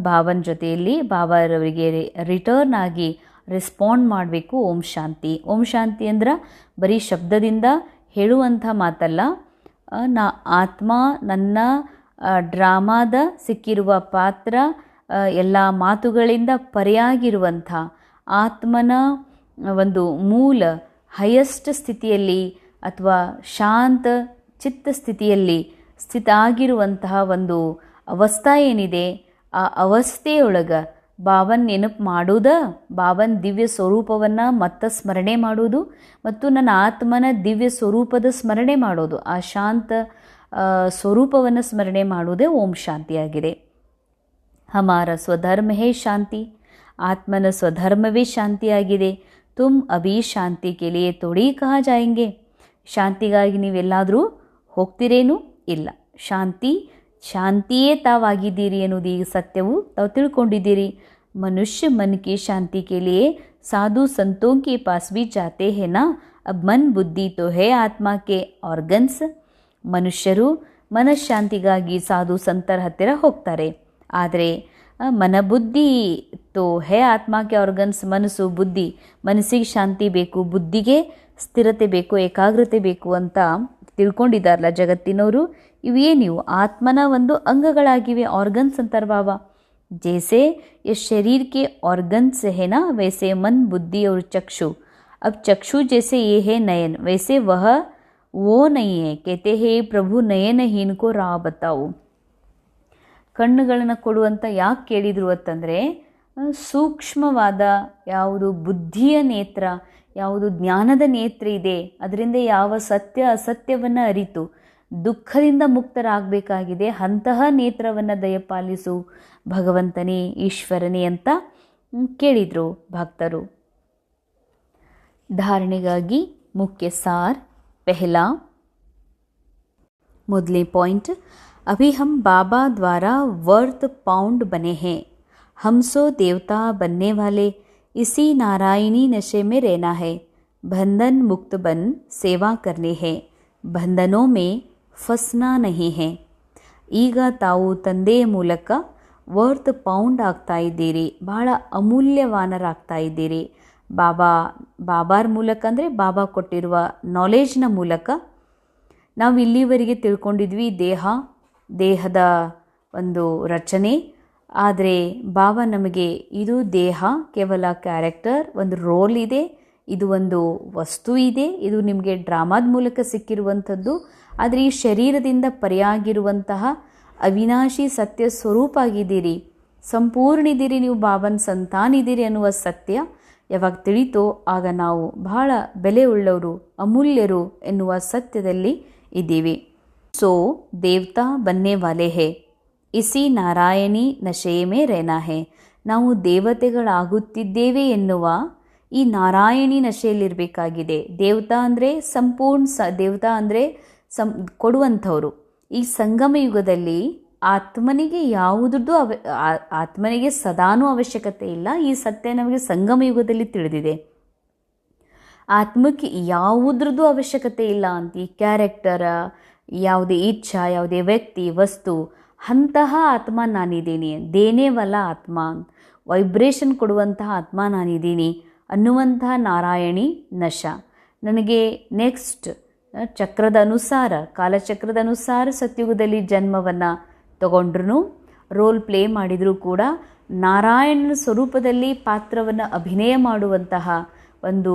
ಬಾಬನ ಜೊತೆಯಲ್ಲಿ ಬಾಬಾರವರಿಗೆ ರಿಟರ್ನ್ ಆಗಿ ರೆಸ್ಪಾಂಡ್ ಮಾಡಬೇಕು. ಓಂ ಶಾಂತಿ. ಓಂ ಶಾಂತಿ ಅಂದ್ರೆ ಬರೀ ಶಬ್ದದಿಂದ ಹೇಳುವಂಥ ಮಾತಲ್ಲ. ಆತ್ಮ ನನ್ನ ಡ್ರಾಮಾದ ಸಿಕ್ಕಿರುವ ಪಾತ್ರ ಎಲ್ಲ ಮಾತುಗಳಿಂದ ಪರೆಯಾಗಿರುವಂಥ ಆತ್ಮನ ಒಂದು ಮೂಲ ಹೈಯೆಸ್ಟ್ ಸ್ಥಿತಿಯಲ್ಲಿ ಅಥವಾ ಶಾಂತ ಚಿತ್ತ ಸ್ಥಿತಿಯಲ್ಲಿ ಸ್ಥಿತ ಆಗಿರುವಂತಹ ಒಂದು ಅವಸ್ಥೆ ಏನಿದೆ, ಆ ಅವಸ್ಥೆಯೊಳಗೆ ಬಾಬನ್ ನೆನಪು ಮಾಡೋದು, ಬಾಬನ್ ದಿವ್ಯ ಸ್ವರೂಪವನ್ನು ಮತ್ತೆ ಸ್ಮರಣೆ ಮಾಡೋದು ಮತ್ತು ನನ್ನ ಆತ್ಮನ ದಿವ್ಯ ಸ್ವರೂಪದ ಸ್ಮರಣೆ ಮಾಡೋದು, ಆ ಶಾಂತ ಸ್ವರೂಪವನ್ನು ಸ್ಮರಣೆ ಮಾಡೋದೇ ಓಂ ಶಾಂತಿಯಾಗಿದೆ. ಹಮಾರ ಸ್ವಧರ್ಮ ಹೇ ಶಾಂತಿ. ಆತ್ಮನ ಸ್ವಧರ್ಮವೇ ಶಾಂತಿಯಾಗಿದೆ. ತುಮ್ ಅಭಿ ಶಾಂತಿ ಕೆಲಿಯೇ ತೋಡಿ ಕಹಾ ಜಾಯಂಗೆ. ಶಾಂತಿಗಾಗಿ ನೀವೆಲ್ಲಾದರೂ ಹೋಗ್ತಿರೇನು? ಇಲ್ಲ. ಶಾಂತಿಯೇ ತಾವಾಗಿದ್ದೀರಿ ಅನ್ನೋದು ಈಗ ಸತ್ಯವು ತಾವು ತಿಳ್ಕೊಂಡಿದ್ದೀರಿ. ಮನುಷ್ಯ ಮನ್ ಕಿ ಶಾಂತಿ ಕೆ ಲಿಯೇ ಸಾಧು ಸಂತೋಂ ಕೆ ಪಾಸ್ ಭಿ ಜಾತೆ ಹೇ ನಾ. ಅಬ್ ಮನ್ ಬುದ್ಧಿ ತೋ ಹೇ ಆತ್ಮ ಕೆ ಆರ್ಗನ್ಸ್. ಮನುಷ್ಯರು ಮನಃಶಾಂತಿಗಾಗಿ ಸಾಧು ಸಂತರ ಹತ್ತಿರ ಹೋಗ್ತಾರೆ. ಆದರೆ ಮನಬುದ್ಧಿ ತೋ ಹೇ ಆತ್ಮಕ್ಕೆ ಆರ್ಗನ್ಸ್. ಮನಸ್ಸು, ಬುದ್ಧಿ, ಮನಸ್ಸಿಗೆ ಶಾಂತಿ ಬೇಕು, ಬುದ್ಧಿಗೆ ಸ್ಥಿರತೆ ಬೇಕು, ಏಕಾಗ್ರತೆ ಬೇಕು ಅಂತ ತಿಳ್ಕೊಂಡಿದ್ದಾರಲ್ಲ ಜಗತ್ತಿನವರು. ಇವೇನಿವು ಆತ್ಮನ ಒಂದು ಅಂಗಗಳಾಗಿವೆ, ಆರ್ಗನ್ಸ್ ಅಂತಾರೆ ಬಾಬಾ. जैसे ये शरीर के ऑर्गन्स है ना, वैसे मन, बुद्धि और चक्षु. अब चक्षु जैसे ये है नयन, वैसे वह वो नहीं है. कहते हैं प्रभु नयनहीन को राह बताओ. ಕಣ್ಣುಗಳನ್ನು ಕೊಡುವಂತ ಯಾಕೆ ಕೇಳಿದ್ರು ಅಂತಂದರೆ, ಸೂಕ್ಷ್ಮವಾದ ಯಾವುದು ಬುದ್ಧಿಯ ನೇತ್ರ, ಯಾವುದು ಜ್ಞಾನದ ನೇತ್ರ ಇದೆ, ಅದರಿಂದ ಯಾವ ಸತ್ಯ ಅಸತ್ಯವನ್ನು ಅರಿತು ದುಃಖದಿಂದ ಮುಕ್ತರಾಗಬೇಕಾಗಿದೆ. ಅಂತಹ ನೇತ್ರವನ್ನು ದಯಪಾಲಿಸು ಭಗವಂತನೇ, ಈಶ್ವರನೇ ಅಂತ ಕೇಳಿದರು ಭಕ್ತರು. ಧಾರಣೆಗಾಗಿ ಮುಖ್ಯ ಸಾರ್. ಪೆಹ್ಲಾ, ಮೊದಲನೇ ಪಾಯಿಂಟ್, अभी हम बाबा द्वारा वर्थ पाउंड बने हैं. हम सो देवता बनने वाले इसी नारायणी नशे में रहना है. बंधन मुक्त बन सेवा करनी है. ಬಂಧನೋ ಮೇ ಫಸ್ನಾ ನಹಿ ಹೇ. ಈಗ ತಾವು ತಂದೆಯ ಮೂಲಕ ವರ್ತ್ ಪೌಂಡ್ ಆಗ್ತಾ ಇದ್ದೀರಿ, ಬಹಳ ಅಮೂಲ್ಯವಾನರಾಗ್ತಾ ಇದ್ದೀರಿ. ಬಾಬಾರ ಮೂಲಕ ಅಂದರೆ ಬಾಬಾ ಕೊಟ್ಟಿರುವ ನಾಲೆಜ್ನ ಮೂಲಕ. ನಾವು ಇಲ್ಲಿವರೆಗೆ ತಿಳ್ಕೊಂಡಿದ್ವಿ ದೇಹದ ಒಂದು ರಚನೆ. ಆದರೆ ಬಾಬಾ ನಮಗೆ ಇದು ದೇಹ ಕೇವಲ ಕ್ಯಾರೆಕ್ಟರ್, ಒಂದು ರೋಲ್ ಇದೆ, ಇದು ಒಂದು ವಸ್ತು ಇದೆ, ಇದು ನಿಮಗೆ ಡ್ರಾಮಾದ ಮೂಲಕ ಸಿಕ್ಕಿರುವಂಥದ್ದು. ಆದರೆ ಈ ಶರೀರದಿಂದ ಪರೆಯಾಗಿರುವಂತಹ ಅವಿನಾಶಿ ಸತ್ಯ ಸ್ವರೂಪ ಆಗಿದ್ದೀರಿ, ಸಂಪೂರ್ಣ ಇದ್ದೀರಿ, ನೀವು ಬಾಬನ ಸಂತಾನಿದ್ದೀರಿ ಅನ್ನುವ ಸತ್ಯ ಯಾವಾಗ ತಿಳಿತೋ ಆಗ ನಾವು ಬಹಳ ಬೆಲೆ ಉಳ್ಳವರು, ಅಮೂಲ್ಯರು ಎನ್ನುವ ಸತ್ಯದಲ್ಲಿ ಇದ್ದೀವಿ. सो देवता बनने वाले है, इसी ನಾರಾಯಣಿ ನಶೆ ಮೇ रहना है. ನಾವು ದೇವತೆಗಳಾಗುತ್ತಿದ್ದೇವೆ ಎನ್ನುವ ಈ ನಾರಾಯಣಿ ನಶೆಯಲ್ಲಿರಬೇಕಾಗಿದೆ. ದೇವತಾ ಅಂದರೆ ಸಂಪೂರ್ಣ ದೇವತಾ ಅಂದರೆ ಕೊಡುವಂಥವ್ರು. ಈ ಸಂಗಮ ಯುಗದಲ್ಲಿ ಆತ್ಮನಿಗೆ ಸದಾನೂ ಅವಶ್ಯಕತೆ ಇಲ್ಲ. ಈ ಸತ್ಯ ನಮಗೆ ಸಂಗಮ ಯುಗದಲ್ಲಿ ತಿಳಿದಿದೆ. ಆತ್ಮಕ್ಕೆ ಯಾವುದ್ರದ್ದು ಅವಶ್ಯಕತೆ ಇಲ್ಲ ಅಂತ. ಈ ಕ್ಯಾರೆಕ್ಟರ, ಯಾವುದೇ ಇಚ್ಛಾ, ಯಾವುದೇ ವ್ಯಕ್ತಿ, ವಸ್ತು, ಅಂತಹ ಆತ್ಮ ನಾನಿದ್ದೀನಿ, ದೇನೇವಲ್ಲ ಆತ್ಮ, ವೈಬ್ರೇಷನ್ ಕೊಡುವಂತಹ ಆತ್ಮ ನಾನಿದ್ದೀನಿ ಅನ್ನುವಂತಹ ನಾರಾಯಣಿ ನಶ. ನನಗೆ ನೆಕ್ಸ್ಟ್ ಚಕ್ರದ ಅನುಸಾರ, ಕಾಲಚಕ್ರದ ಅನುಸಾರ ಸತ್ಯುಗದಲ್ಲಿ ಜನ್ಮವನ್ನು ತಗೊಂಡ್ರೂ, ರೋಲ್ ಪ್ಲೇ ಮಾಡಿದರೂ ಕೂಡ ನಾರಾಯಣನ ಸ್ವರೂಪದಲ್ಲಿ ಪಾತ್ರವನ್ನು ಅಭಿನಯ ಮಾಡುವಂತಹ ಒಂದು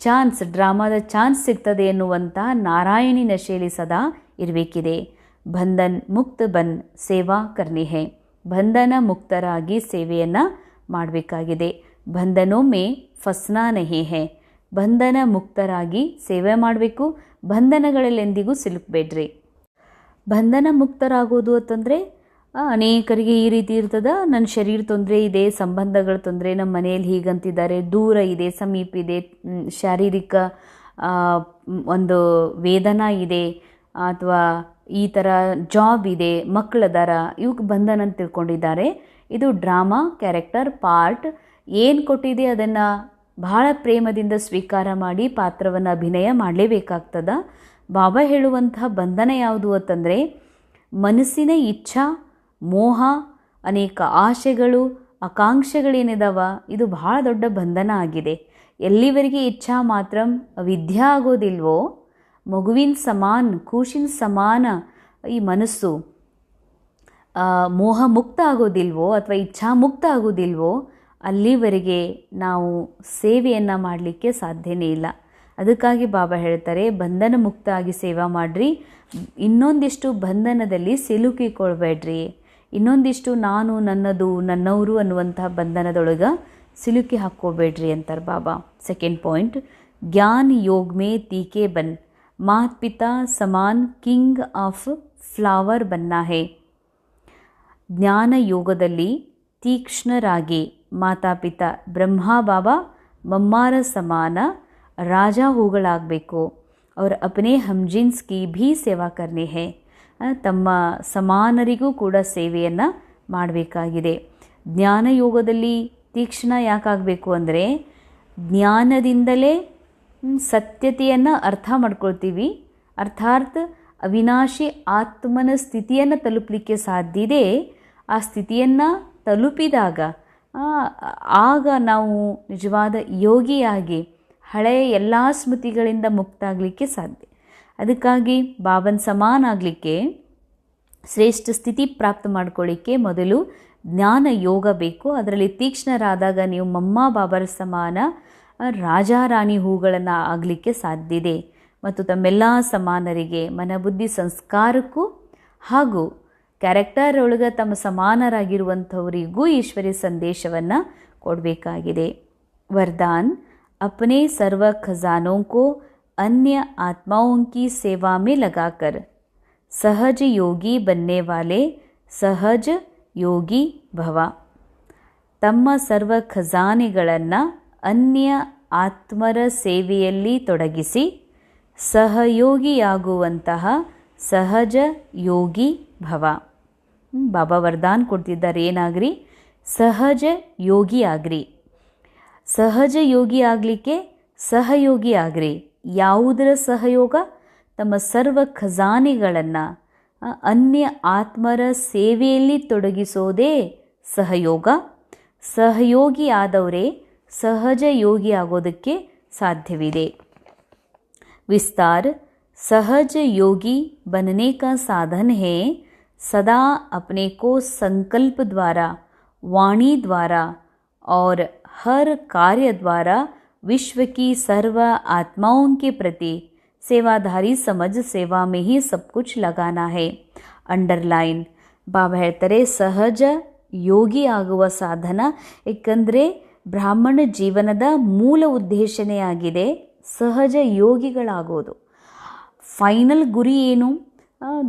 ಚಾನ್ಸ್, ಡ್ರಾಮಾದ ಚಾನ್ಸ್ ಸಿಗ್ತದೆ ಎನ್ನುವಂತಹ ನಾರಾಯಣಿ ನಶೆಯಲ್ಲಿ ಸದಾ ಇರಬೇಕಿದೆ. ಬಂಧನ್ ಮುಕ್ತ ಬನ್ ಸೇವಾ ಕರ್ನಿ ಹೇ. ಬಂಧನ ಮುಕ್ತರಾಗಿ ಸೇವೆಯನ್ನು ಮಾಡಬೇಕಾಗಿದೆ. ಬಂಧನೋ ಮೇ ಫಸ್ನಾ ನಹಿ ಹೇ. ಬಂಧನ ಮುಕ್ತರಾಗಿ ಸೇವೆ ಮಾಡಬೇಕು. ಬಂಧನಗಳಲ್ಲೆಂದಿಗೂ ಸಿಲುಕಬೇಡ್ರಿ. ಬಂಧನ ಮುಕ್ತರಾಗೋದು ಅಂತಂದರೆ ಅನೇಕರಿಗೆ ಈ ರೀತಿ ಇರ್ತದೆ, ನನ್ನ ಶರೀರ ತೊಂದರೆ ಇದೆ, ಸಂಬಂಧಗಳ ತೊಂದರೆ, ನಮ್ಮ ಮನೆಯಲ್ಲಿ ಹೀಗಂತಿದ್ದಾರೆ, ದೂರ ಇದೆ, ಸಮೀಪ ಇದೆ, ಶಾರೀರಿಕ ಒಂದು ವೇದನಾ ಇದೆ, ಅಥವಾ ಈ ಥರ ಜಾಬ್ ಇದೆ, ಮಕ್ಕಳದಾರ, ಇವಕ್ಕೆ ಬಂಧನ ಅಂತ ತಿಳ್ಕೊಂಡಿದ್ದಾರೆ. ಇದು ಡ್ರಾಮಾ, ಕ್ಯಾರೆಕ್ಟರ್, ಪಾರ್ಟ್ ಏನು ಕೊಟ್ಟಿದೆ ಅದನ್ನು ಬಹಳ ಪ್ರೇಮದಿಂದ ಸ್ವೀಕಾರ ಮಾಡಿ ಪಾತ್ರವನ್ನು ಅಭಿನಯ ಮಾಡಲೇಬೇಕಾಗ್ತದ. ಬಾಬಾ ಹೇಳುವಂತಹ ಬಂಧನ ಯಾವುದು ಅಂತಂದರೆ, ಮನಸ್ಸಿನ ಇಚ್ಛಾ, ಮೋಹ, ಅನೇಕ ಆಶೆಗಳು, ಆಕಾಂಕ್ಷೆಗಳೇನಿದಾವ ಇದು ಬಹಳ ದೊಡ್ಡ ಬಂಧನ ಆಗಿದೆ. ಎಲ್ಲಿವರೆಗೆ ಇಚ್ಛಾ ಮಾತ್ರ ವಿದ್ಯಾ ಆಗೋದಿಲ್ವೋ, ಮಗುವಿನ ಸಮಾನ, ಕೂಸಿನ ಸಮಾನ ಈ ಮನಸ್ಸು ಮೋಹ ಮುಕ್ತ ಆಗೋದಿಲ್ವೋ ಅಥವಾ ಇಚ್ಛಾ ಮುಕ್ತ ಆಗೋದಿಲ್ವೋ, ಅಲ್ಲಿವರೆಗೆ ನಾವು ಸೇವೆಯನ್ನು ಮಾಡಲಿಕ್ಕೆ ಸಾಧ್ಯನೇ ಇಲ್ಲ. ಅದಕ್ಕಾಗಿ ಬಾಬಾ ಹೇಳ್ತಾರೆ, ಬಂಧನ ಮುಕ್ತ ಆಗಿ ಸೇವಾ ಮಾಡಿರಿ, ಇನ್ನೊಂದಿಷ್ಟು ಬಂಧನದಲ್ಲಿ ಸಿಲುಕಿಕೊಳ್ಬೇಡ್ರಿ, ಇನ್ನೊಂದಿಷ್ಟು ನಾನು, ನನ್ನದು, ನನ್ನವರು ಅನ್ನುವಂತಹ ಬಂಧನದೊಳಗೆ ಸಿಲುಕಿ ಹಾಕ್ಕೋಬೇಡ್ರಿ ಅಂತಾರೆ ಬಾಬಾ. ಸೆಕೆಂಡ್ ಪಾಯಿಂಟ್, ಜ್ಞಾನ್ ಯೋಗ್ ಮೇ ತೀಕೆ ಬನ್, ಮಾತ್ ಪಿತಾ ಸಮಾನ್ ಕಿಂಗ್ ಆಫ್ ಫ್ಲವರ್ ಬನ್ನ ಹೇ. ಜ್ಞಾನ ಯೋಗದಲ್ಲಿ ತೀಕ್ಷ್ಣರಾಗಿ ಮಾತಾಪಿತಾ ಬ್ರಹ್ಮ ಬಾಬಾ ಮಮ್ಮಾರ ಸಮಾನ ರಾಜ ಹೂಗಳಾಗಬೇಕು. और अपने हमजिन्स की भी ಸೇವಾ करनी है. ತಮ್ಮ ಸಮಾನರಿಗೂ ಕೂಡ ಸೇವೆಯನ್ನು ಮಾಡಬೇಕಾಗಿದೆ. ಜ್ಞಾನಯೋಗದಲ್ಲಿ ತೀಕ್ಷ್ಣ ಯಾಕಾಗಬೇಕು ಅಂದರೆ, ಜ್ಞಾನದಿಂದಲೇ ಸತ್ಯತೆಯನ್ನು ಅರ್ಥ ಮಾಡ್ಕೊಳ್ತೀವಿ. ಅರ್ಥಾತ್ ಅವಿನಾಶಿ ಆತ್ಮನ ಸ್ಥಿತಿಯನ್ನು ತಲುಪಲಿಕ್ಕೆ ಸಾಧ್ಯ ಇದೆ. ಆ ಸ್ಥಿತಿಯನ್ನು ತಲುಪಿದಾಗ ಆಗ ನಾವು ನಿಜವಾದ ಯೋಗಿಯಾಗಿ ಹಳೆಯ ಎಲ್ಲ ಸ್ಮೃತಿಗಳಿಂದ ಮುಕ್ತಾಗಲಿಕ್ಕೆ ಸಾಧ್ಯ. ಅದಕ್ಕಾಗಿ ಬಾಬನ್ ಸಮಾನ ಆಗಲಿಕ್ಕೆ, ಶ್ರೇಷ್ಠ ಸ್ಥಿತಿ ಪ್ರಾಪ್ತ ಮಾಡ್ಕೊಳ್ಳಿಕ್ಕೆ ಮೊದಲು ಜ್ಞಾನ ಯೋಗ ಬೇಕು. ಅದರಲ್ಲಿ ತೀಕ್ಷ್ಣರಾದಾಗ ನೀವು ಮಮ್ಮ ಬಾಬರ ಸಮಾನ ರಾಜಾರಾಣಿ ಹೂಗಳನ್ನು ಆಗಲಿಕ್ಕೆ ಸಾಧ್ಯ ಇದೆ. ಮತ್ತು ತಮ್ಮೆಲ್ಲ ಸಮಾನರಿಗೆ ಮನಬುದ್ಧಿ ಸಂಸ್ಕಾರಕ್ಕೂ ಹಾಗೂ ಕ್ಯಾರೆಕ್ಟರ್ ಒಳಗೆ ತಮ್ಮ ಸಮಾನರಾಗಿರುವಂಥವರಿಗೂ ಈಶ್ವರಿ ಸಂದೇಶವನ್ನು ಕೊಡಬೇಕಾಗಿದೆ. ವರದಾನ್, अपने सर्व खजानों को अन्य आत्माओं की सेवा में लगाकर सहज योगी बनने वाले सहज ಯೋಗಿ ಭವ. ತಮ್ಮ ಸರ್ವ ಖಜಾನೆಗಳನ್ನು ಅನ್ಯ ಆತ್ಮರ ಸೇವೆಯಲ್ಲಿ ತೊಡಗಿಸಿ ಸಹಯೋಗಿಯಾಗುವಂತಹ ಸಹಜ ಯೋಗಿ ಭವ. ಬಾಬಾ ವರದಾನ್ ಕೊಡ್ತಿದ್ದಾರೆ, ಏನಾಗ್ರಿ? ಸಹಜ ಯೋಗಿ ಆಗ್ರಿ. ಸಹಜ ಯೋಗಿ ಆಗಲಿಕ್ಕೆ ಸಹಯೋಗಿ ಆಗ್ರಿ. ಯಾವುದರ ಸಹಯೋಗ? ತಮ್ಮ ಸರ್ವ ಖಜಾನೆಗಳನ್ನು ಅನ್ಯ ಆತ್ಮರ ಸೇವೆಯಲ್ಲಿ ತೊಡಗಿಸೋದೇ ಸಹಯೋಗ. ಸಹಯೋಗಿ ಆದವರೇ ಸಹಜ ಯೋಗಿ ಆಗೋದಕ್ಕೆ ಸಾಧ್ಯವಿದೆ. विस्तार, सहज योगी बनने का साधन है सदा अपने को संकल्प द्वारा, वाणी द्वारा और हर कार्य द्वारा विश्व की सर्व आत्माओं के प्रति सेवाधारी समझ सेवा में ही सब कुछ लगाना है. ಅಂಡರ್ಲೈನ್. ಬಾಬಾ ಹೇಳ್ತಾರೆ, ಸಹಜ ಯೋಗಿ ಆಗುವ ಸಾಧನ, ಏಕೆಂದರೆ ಬ್ರಾಹ್ಮಣ ಜೀವನದ ಮೂಲ ಉದ್ದೇಶನೇ ಆಗಿದೆ ಸಹಜ ಯೋಗಿಗಳಾಗೋದು. ಫೈನಲ್ ಗುರಿ ಏನು?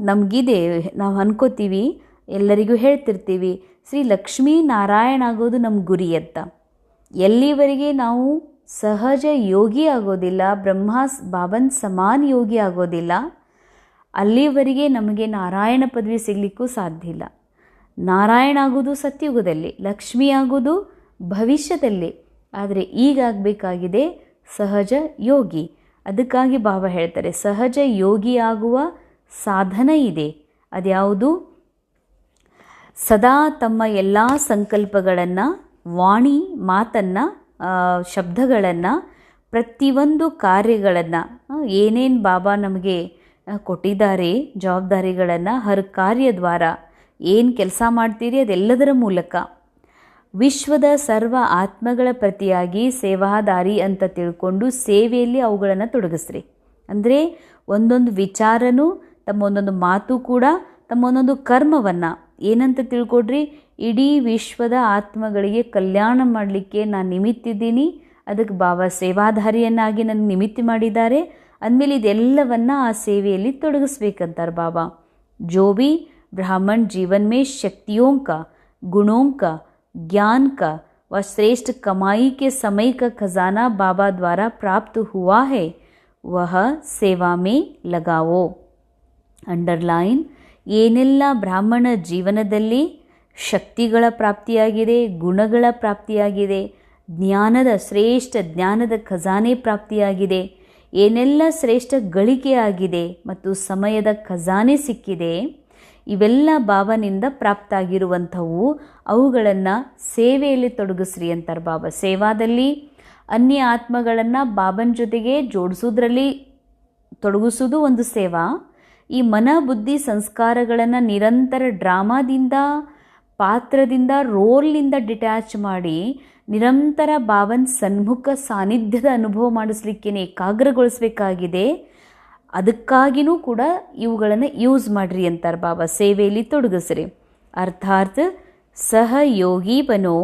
ನಮಗಿದೆ, ನಾವು ಅನ್ಕೋತೀವಿ, ಎಲ್ಲರಿಗೂ ಹೇಳ್ತಿರ್ತೀವಿ, ಶ್ರೀ ಲಕ್ಷ್ಮೀ ನಾರಾಯಣ ಆಗೋದು ನಮ್ಮ ಗುರಿ ಅಂತ. ಎಲ್ಲಿವರೆಗೆ ನಾವು ಸಹಜ ಯೋಗಿ ಆಗೋದಿಲ್ಲ, ಬಾಬನ್ ಸಮಾನ ಯೋಗಿ ಆಗೋದಿಲ್ಲ, ಅಲ್ಲಿವರೆಗೆ ನಮಗೆ ನಾರಾಯಣ ಪದವಿ ಸಿಗಲಿಕ್ಕೂ ಸಾಧ್ಯ ಇಲ್ಲ. ನಾರಾಯಣ ಆಗೋದು ಸತ್ಯುಗದಲ್ಲಿ, ಲಕ್ಷ್ಮಿ ಆಗೋದು ಭವಿಷ್ಯದಲ್ಲಿ. ಆದರೆ ಈಗಾಗಬೇಕಾಗಿದೆ ಸಹಜ ಯೋಗಿ. ಅದಕ್ಕಾಗಿ ಬಾಬಾ ಹೇಳ್ತಾರೆ, ಸಹಜ ಯೋಗಿ ಆಗುವ ಸಾಧನ ಇದೆ. ಅದ್ಯಾವುದು? ಸದಾ ತಮ್ಮ ಎಲ್ಲ ಸಂಕಲ್ಪಗಳನ್ನು, ವಾಣಿ ಮಾತನ್ನು, ಶಬ್ದಗಳನ್ನು, ಪ್ರತಿಯೊಂದು ಕಾರ್ಯಗಳನ್ನು, ಏನೇನು ಬಾಬಾ ನಮಗೆ ಕೊಟ್ಟಿದ್ದಾರೆ ಜವಾಬ್ದಾರಿಗಳನ್ನು, ಹರ್ ಕಾರ್ಯದ್ವಾರ ಏನು ಕೆಲಸ ಮಾಡ್ತೀರಿ ಅದೆಲ್ಲದರ ಮೂಲಕ ವಿಶ್ವದ ಸರ್ವ ಆತ್ಮಗಳ ಪ್ರತಿಯಾಗಿ ಸೇವಾದಾರಿ ಅಂತ ತಿಳ್ಕೊಂಡು ಸೇವೆಯಲ್ಲಿ ಅವುಗಳನ್ನು ತೊಡಗಿಸ್ರಿ. ಅಂದರೆ ಒಂದೊಂದು ವಿಚಾರನೂ, ತಮ್ಮ ಒಂದೊಂದು ಮಾತು ಕೂಡ, ತಮ್ಮ ಒಂದೊಂದು ಕರ್ಮವನ್ನು ಏನಂತ ತಿಳ್ಕೊಡ್ರಿ, ಇಡೀ ವಿಶ್ವದ ಆತ್ಮಗಳಿಗೆ ಕಲ್ಯಾಣ ಮಾಡಲಿಕ್ಕೆ ನಾನು ನಿಮಿತ್ತಿದ್ದೀನಿ, ಅದಕ್ಕೆ ಬಾಬಾ ಸೇವಾಧಾರಿಯನ್ನಾಗಿ ನನಗೆ ನಿಮಿತ್ತಿ ಮಾಡಿದ್ದಾರೆ ಅಂದಮೇಲೆ ಇದೆಲ್ಲವನ್ನು ಆ ಸೇವೆಯಲ್ಲಿ ತೊಡಗಿಸ್ಬೇಕಂತಾರೆ ಬಾಬಾ. ಜೋ ಭಿ ब्राह्मण जीवन में शक्तियों का, गुणों का, ज्ञान का व श्रेष्ठ कमाई के समय का खजाना बाबा द्वारा प्राप्त हुआ है वह सेवा में लगाओ. ಅಂಡರ್ಲೈನ್. ಏನೆಲ್ಲ ಬ್ರಾಹ್ಮಣ ಜೀವನದಲ್ಲಿ ಶಕ್ತಿಗಳ ಪ್ರಾಪ್ತಿಯಾಗಿದೆ, ಗುಣಗಳ ಪ್ರಾಪ್ತಿಯಾಗಿದೆ, ಶ್ರೇಷ್ಠ ಜ್ಞಾನದ ಖಜಾನೆ ಪ್ರಾಪ್ತಿಯಾಗಿದೆ, ಏನೆಲ್ಲ ಶ್ರೇಷ್ಠ ಗಳಿಕೆಯಾಗಿದೆ ಮತ್ತು ಸಮಯದ ಖಜಾನೆ ಸಿಕ್ಕಿದೆ, ಇವೆಲ್ಲ ಬಾಬನಿಂದ ಪ್ರಾಪ್ತಾಗಿರುವಂಥವು. ಅವುಗಳನ್ನು ಸೇವೆಯಲ್ಲಿ ತೊಡಗಿಸ್ರಿ ಅಂತಾರೆ ಬಾಬಾ. ಸೇವಾದಲ್ಲಿ ಅನ್ಯ ಆತ್ಮಗಳನ್ನು ಬಾಬನ ಜೊತೆಗೆ ಜೋಡಿಸೋದ್ರಲ್ಲಿ ತೊಡಗಿಸೋದು ಒಂದು ಸೇವಾ. ಈ ಮನ ಬುದ್ಧಿ ಸಂಸ್ಕಾರಗಳನ್ನು ನಿರಂತರ ಡ್ರಾಮಾದಿಂದ, ಪಾತ್ರದಿಂದ, ರೋಲ್ನಿಂದ ಡಿಟ್ಯಾಚ್ ಮಾಡಿ ನಿರಂತರ ಬಾಬನ್ ಸನ್ಮುಖ ಸಾನ್ನಿಧ್ಯದ ಅನುಭವ ಮಾಡಿಸ್ಲಿಕ್ಕೇನೆ ಏಕಾಗ್ರಗೊಳಿಸಬೇಕಾಗಿದೆ. ಅದಕ್ಕಾಗಿಯೂ ಕೂಡ ಇವುಗಳನ್ನು ಯೂಸ್ ಮಾಡಿರಿ ಅಂತಾರೆ ಬಾಬಾ. ಸೇವೆಯಲ್ಲಿ ತೊಡಗಿಸ್ರಿ. ಅರ್ಥಾತ್ ಸಹಯೋಗಿ ಬನೋ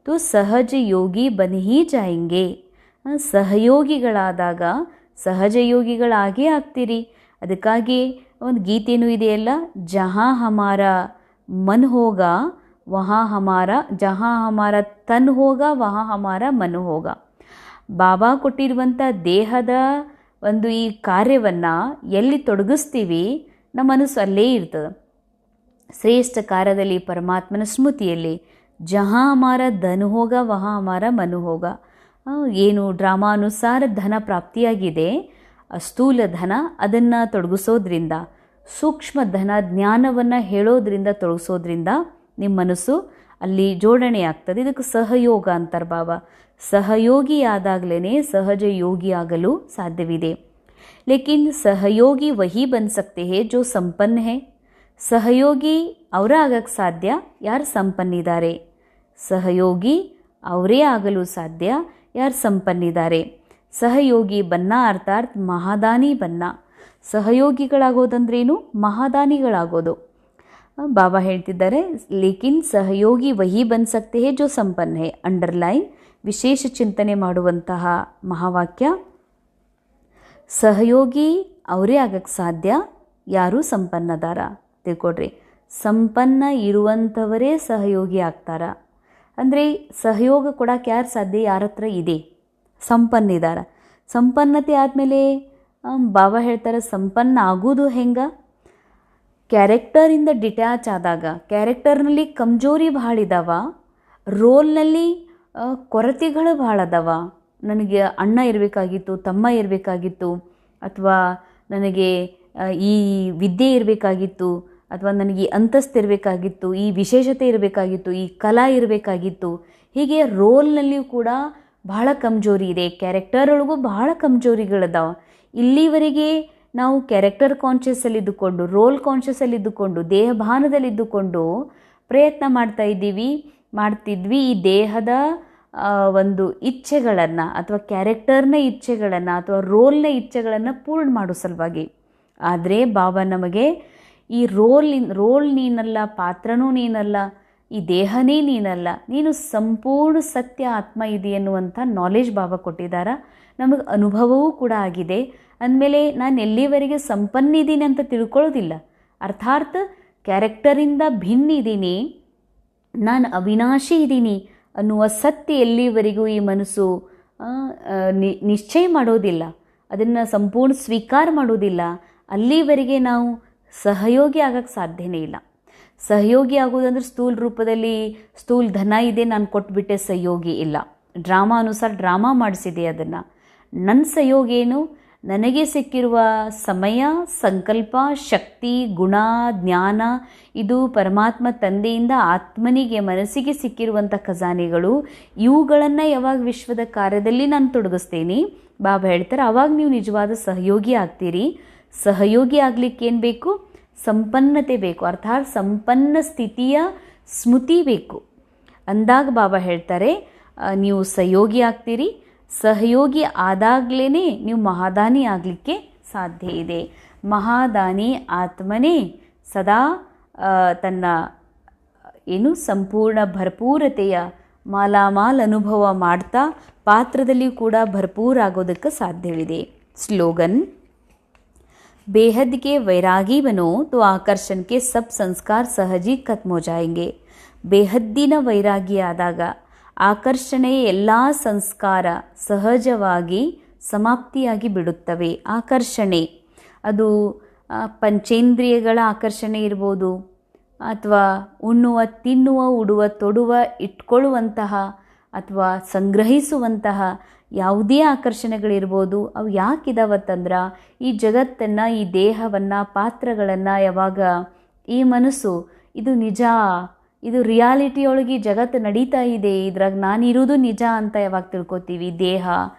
ತು ಸಹಜ ಯೋಗಿ ಬನ್ ಹಿ ಜಾಯಂಗೆ. ಸಹಯೋಗಿಗಳಾದಾಗ ಸಹಜ ಯೋಗಿಗಳಾಗೇ ಆಗ್ತೀರಿ. ಅದಕ್ಕಾಗಿ ಒಂದು ಗೀತೆನೂ ಇದೆಯಲ್ಲ, ಜಹಾ ಹಮಾರ ಮನ್ ಹೋಗ ವಹಾ ಹಮಾರ, ಜಹಾ ಹಮಾರ ತನ್ ಹೋಗ ವಹಾ ಹಮಾರ ಮನ್ ಹೋಗ. ಬಾಬಾ ಕೊಟ್ಟಿರುವಂಥ ದೇಹದ ಒಂದು ಈ ಕಾರ್ಯವನ್ನು ಎಲ್ಲಿ ತೊಡಗಿಸ್ತೀವಿ ನಮ್ಮ ಮನಸ್ಸು ಅಲ್ಲೇ ಇರ್ತದೆ. ಶ್ರೇಷ್ಠ ಕಾರ್ಯದಲ್ಲಿ ಪರಮಾತ್ಮನ ಸ್ಮೃತಿಯಲ್ಲಿ ಜಹಾ ಹಮಾರ ಧನ್ ಹೋಗ ವಹಾ ಹಮಾರ ಮನ್ ಹೋಗ. ಏನು ಡ್ರಾಮಾನುಸಾರ ಧನ ಪ್ರಾಪ್ತಿಯಾಗಿದೆ, ಸ್ಥೂಲ ಧನ, ಅದನ್ನು ತೊಡಗಿಸೋದ್ರಿಂದ, ಸೂಕ್ಷ್ಮ ಧನ ಜ್ಞಾನವನ್ನು ಹೇಳೋದ್ರಿಂದ ತೊಡಗಿಸೋದ್ರಿಂದ ನಿಮ್ಮ ಮನಸ್ಸು ಅಲ್ಲಿ ಜೋಡಣೆ ಆಗ್ತದೆ. ಇದಕ್ಕೆ ಸಹಯೋಗ ಅಂತಾರೆ ಬಾಬಾ. ಸಹಯೋಗಿ ಆದಾಗಲೇ ಸಹಜ ಯೋಗಿ ಆಗಲು ಸಾಧ್ಯವಿದೆ. ಲೇಕಿನ್ ಸಹಯೋಗಿ ವಹಿ ಬನ್ ಸಕ್ತೆ ಹೇ ಜೋ ಸಂಪನ್ನ ಹೇ. ಸಹಯೋಗಿ ಅವರೇ ಆಗಕ್ಕೆ ಸಾಧ್ಯ ಯಾರು ಸಂಪನ್ನಿದ್ದಾರೆ. ಸಹಯೋಗಿ ಅವರೇ ಆಗಲು ಸಾಧ್ಯ ಯಾರು ಸಂಪನ್ನಿದ್ದಾರೆ. ಸಹಯೋಗಿ ಬನ್ನ ಅರ್ಥಾತ್ ಮಹಾದಾನಿ ಬನ್ನ. ಸಹಯೋಗಿಗಳಾಗೋದಂದ್ರೇನು? ಮಹಾದಾನಿಗಳಾಗೋದು. ಬಾಬಾ ಹೇಳ್ತಿದ್ದಾರೆ, ಲೇಕಿನ್ ಸಹಯೋಗಿ ವಹಿ ಬನ್ ಸಕ್ತೆ ಹೇ ಜೋ ಸಂಪನ್ನ ಹೇ. ಅಂಡರ್ಲೈನ್, ವಿಶೇಷ ಚಿಂತನೆ ಮಾಡುವಂತಹ ಮಹಾವಾಕ್ಯ. ಸಹಯೋಗಿ ಅವರೇ ಆಗಕ್ಕೆ ಸಾಧ್ಯ ಯಾರು ಸಂಪನ್ನದಾರ. ತಿಳ್ಕೊಡ್ರಿ, ಸಂಪನ್ನ ಇರುವಂಥವರೇ ಸಹಯೋಗಿ ಆಗ್ತಾರ. ಅಂದರೆ ಸಹಯೋಗ ಕೊಡೋಕೆ ಯಾರು ಸಾಧ್ಯ? ಯಾರ ಹತ್ರ ಇದೆ? ಸಂಪನ್ನಿದಾರ. ಸಂಪನ್ನತೆ ಆದಮೇಲೆ ಬಾಬಾ ಹೇಳ್ತಾರೆ ಸಂಪನ್ನ ಆಗೋದು ಹೆಂಗೆ? ಕ್ಯಾರೆಕ್ಟರಿಂದ ಡಿಟ್ಯಾಚ್ ಆದಾಗ. ಕ್ಯಾರೆಕ್ಟರ್ನಲ್ಲಿ ಕಮ್ಜೋರಿ ಭಾಳ ಇದ್ದಾವ, ರೋಲ್ನಲ್ಲಿ ಕೊರತೆಗಳು ಭಾಳ ಅದಾವ. ನನಗೆ ಅಣ್ಣ ಇರಬೇಕಾಗಿತ್ತು, ತಮ್ಮ ಇರಬೇಕಾಗಿತ್ತು, ಅಥವಾ ನನಗೆ ಈ ವಿದ್ಯೆ ಇರಬೇಕಾಗಿತ್ತು, ಅಥವಾ ನನಗೆ ಈ ಅಂತಸ್ತು ಇರಬೇಕಾಗಿತ್ತು, ಈ ವಿಶೇಷತೆ ಇರಬೇಕಾಗಿತ್ತು, ಈ ಕಲಾ ಇರಬೇಕಾಗಿತ್ತು. ಹೀಗೆ ರೋಲ್ನಲ್ಲಿಯೂ ಕೂಡ ಬಹಳ ಕಮ್ಜೋರಿ ಇದೆ. ಕ್ಯಾರೆಕ್ಟರ್ ಒಳಗೂ ಬಹಳ ಕಮ್ಜೋರಿಗಳದಾವ. ಇಲ್ಲಿವರೆಗೆ ನಾವು ಕ್ಯಾರೆಕ್ಟರ್ ಕಾನ್ಷಿಯಸ್ಸಲ್ಲಿದ್ದುಕೊಂಡು, ರೋಲ್ ಕಾನ್ಷಿಯಸ್ಸಲ್ಲಿದ್ದುಕೊಂಡು, ದೇಹಭಾನದಲ್ಲಿದ್ದುಕೊಂಡು ಪ್ರಯತ್ನ ಮಾಡ್ತಿದ್ವಿ ಈ ದೇಹದ ಒಂದು ಇಚ್ಛೆಗಳನ್ನು, ಅಥವಾ ಕ್ಯಾರೆಕ್ಟರ್ನ ಇಚ್ಛೆಗಳನ್ನು, ಅಥವಾ ರೋಲ್ನ ಇಚ್ಛೆಗಳನ್ನು ಪೂರ್ಣ ಮಾಡೋ ಸಲುವಾಗಿ. ಆದರೆ ಬಾಬಾ ನಮಗೆ ಈ ರೋಲ್ ನೀನಲ್ಲ, ಪಾತ್ರನೂ ನೀನಲ್ಲ, ಈ ದೇಹನೇ ನೀನಲ್ಲ, ನೀನು ಸಂಪೂರ್ಣ ಸತ್ಯ ಆತ್ಮ ಇದೆ ಎನ್ನುವಂಥ ನಾಲೆಜ್ ಬಾಬಾ ಕೊಟ್ಟಿದ್ದಾರೆ. ನಮಗೆ ಅನುಭವವೂ ಕೂಡ ಆಗಿದೆ. ಅಂದಮೇಲೆ ನಾನು ಎಲ್ಲಿವರೆಗೆ ಸಂಪನ್ನಿದ್ದೀನಿ ಅಂತ ತಿಳ್ಕೊಳ್ಳೋದಿಲ್ಲ. ಅರ್ಥಾತ್ ಕ್ಯಾರೆಕ್ಟರಿಂದ ಭಿನ್ನ ಇದ್ದೀನಿ, ನಾನು ಅವಿನಾಶಿ ಇದ್ದೀನಿ ಅನ್ನುವ ಸತ್ಯ ಎಲ್ಲಿವರೆಗೂ ಈ ಮನಸ್ಸು ನಿಶ್ಚಯ ಮಾಡೋದಿಲ್ಲ, ಅದನ್ನು ಸಂಪೂರ್ಣ ಸ್ವೀಕಾರ ಮಾಡೋದಿಲ್ಲ, ಅಲ್ಲಿವರೆಗೆ ನಾವು ಸಹಯೋಗಿ ಆಗಕ್ಕೆ ಸಾಧ್ಯನೇ ಇಲ್ಲ. ಸಹಯೋಗಿ ಆಗೋದಂದ್ರೆ ಸ್ಥೂಲ ರೂಪದಲ್ಲಿ ಸ್ಥೂಲ ಧನ ಇದೆ ನಾನು ಕೊಟ್ಬಿಟ್ಟೆ ಸಹಯೋಗಿ ಇಲ್ಲ. ಡ್ರಾಮಾ ಅನುಸಾರ ಡ್ರಾಮಾ ಮಾಡಿಸಿದೆ. ಅದನ್ನು ನನ್ನ ಸಹಯೋಗ ಏನು? ನನಗೆ ಸಿಕ್ಕಿರುವ ಸಮಯ, ಸಂಕಲ್ಪ, ಶಕ್ತಿ, ಗುಣ, ಜ್ಞಾನ, ಇದು ಪರಮಾತ್ಮ ತಂದೆಯಿಂದ ಆತ್ಮನಿಗೆ, ಮನಸ್ಸಿಗೆ ಸಿಕ್ಕಿರುವಂಥ ಖಜಾನೆಗಳು. ಇವುಗಳನ್ನು ಯಾವಾಗ ವಿಶ್ವದ ಕಾರ್ಯದಲ್ಲಿ ನಾನು ತೊಡಗಿಸ್ತೇನೆ, ಬಾಬಾ ಹೇಳ್ತಾರೆ, ಆವಾಗ ನೀವು ನಿಜವಾದ ಸಹಯೋಗಿ ಆಗ್ತೀರಿ. ಸಹಯೋಗಿ ಆಗಲಿಕ್ಕೆ ಏನು ಬೇಕು? ಸಂಪನ್ನತೆ ಬೇಕು. ಅರ್ಥಾತ್ ಸಂಪನ್ನ ಸ್ಥಿತಿಯ ಸ್ಮೃತಿ ಬೇಕು. ಅಂದಾಗ ಬಾಬಾ ಹೇಳ್ತಾರೆ ನೀವು ಸಹಯೋಗಿ ಆಗ್ತೀರಿ. ಸಹಯೋಗಿ ಆದಾಗಲೇ ನೀವು ಮಹಾದಾನಿ ಆಗಲಿಕ್ಕೆ ಸಾಧ್ಯ ಇದೆ. ಮಹಾದಾನಿ ಆತ್ಮನೇ ಸದಾ ತನ್ನ ಸಂಪೂರ್ಣ ಭರ್ಪೂರತೆಯ ಮಾಲಾಮಾಲ್ ಅನುಭವ ಮಾಡ್ತಾ ಪಾತ್ರದಲ್ಲಿಯೂ ಕೂಡ ಭರ್ಪೂರಾಗೋದಕ್ಕೆ ಸಾಧ್ಯವಿದೆ. ಸ್ಲೋಗನ್: बेहद के वैरागी बनो तो आकर्षण के सब संस्कार सहज ही खत्म हो जाएंगे. ಬೇಹದ್ದಿನ ವೈರಾಗಿ ಆದಾಗ ಆಕರ್ಷಣೆಯ ಎಲ್ಲ ಸಂಸ್ಕಾರ ಸಹಜವಾಗಿ ಸಮಾಪ್ತಿಯಾಗಿ ಬಿಡುತ್ತವೆ. ಆಕರ್ಷಣೆ ಅದು ಪಂಚೇಂದ್ರಿಯಗಳ ಆಕರ್ಷಣೆ ಇರ್ಬೋದು, ಅಥವಾ ಉಣ್ಣುವ, ತಿನ್ನುವ, ಉಡುವ, ತೊಡುವ, ಇಟ್ಕೊಳ್ಳುವಂತಹ ಅಥವಾ ಸಂಗ್ರಹಿಸುವಂತಹ ಯಾವುದೇ ಆಕರ್ಷಣೆಗಳಿರ್ಬೋದು. ಅವು ಯಾಕಿದಾವತ್ತಂದ್ರೆ ಈ ಜಗತ್ತನ್ನು, ಈ ದೇಹವನ್ನು, ಪಾತ್ರಗಳನ್ನು ಯಾವಾಗ ಈ ಮನಸ್ಸು ಇದು ನಿಜ, ಇದು ರಿಯಾಲಿಟಿಯೊಳಗೆ ಜಗತ್ತು ನಡೀತಾ ಇದೆ, ಇದ್ರಾಗ ನಾನಿರೋದು ನಿಜ ಅಂತ ಯಾವಾಗ ತಿಳ್ಕೊತೀವಿ, ದೇಹ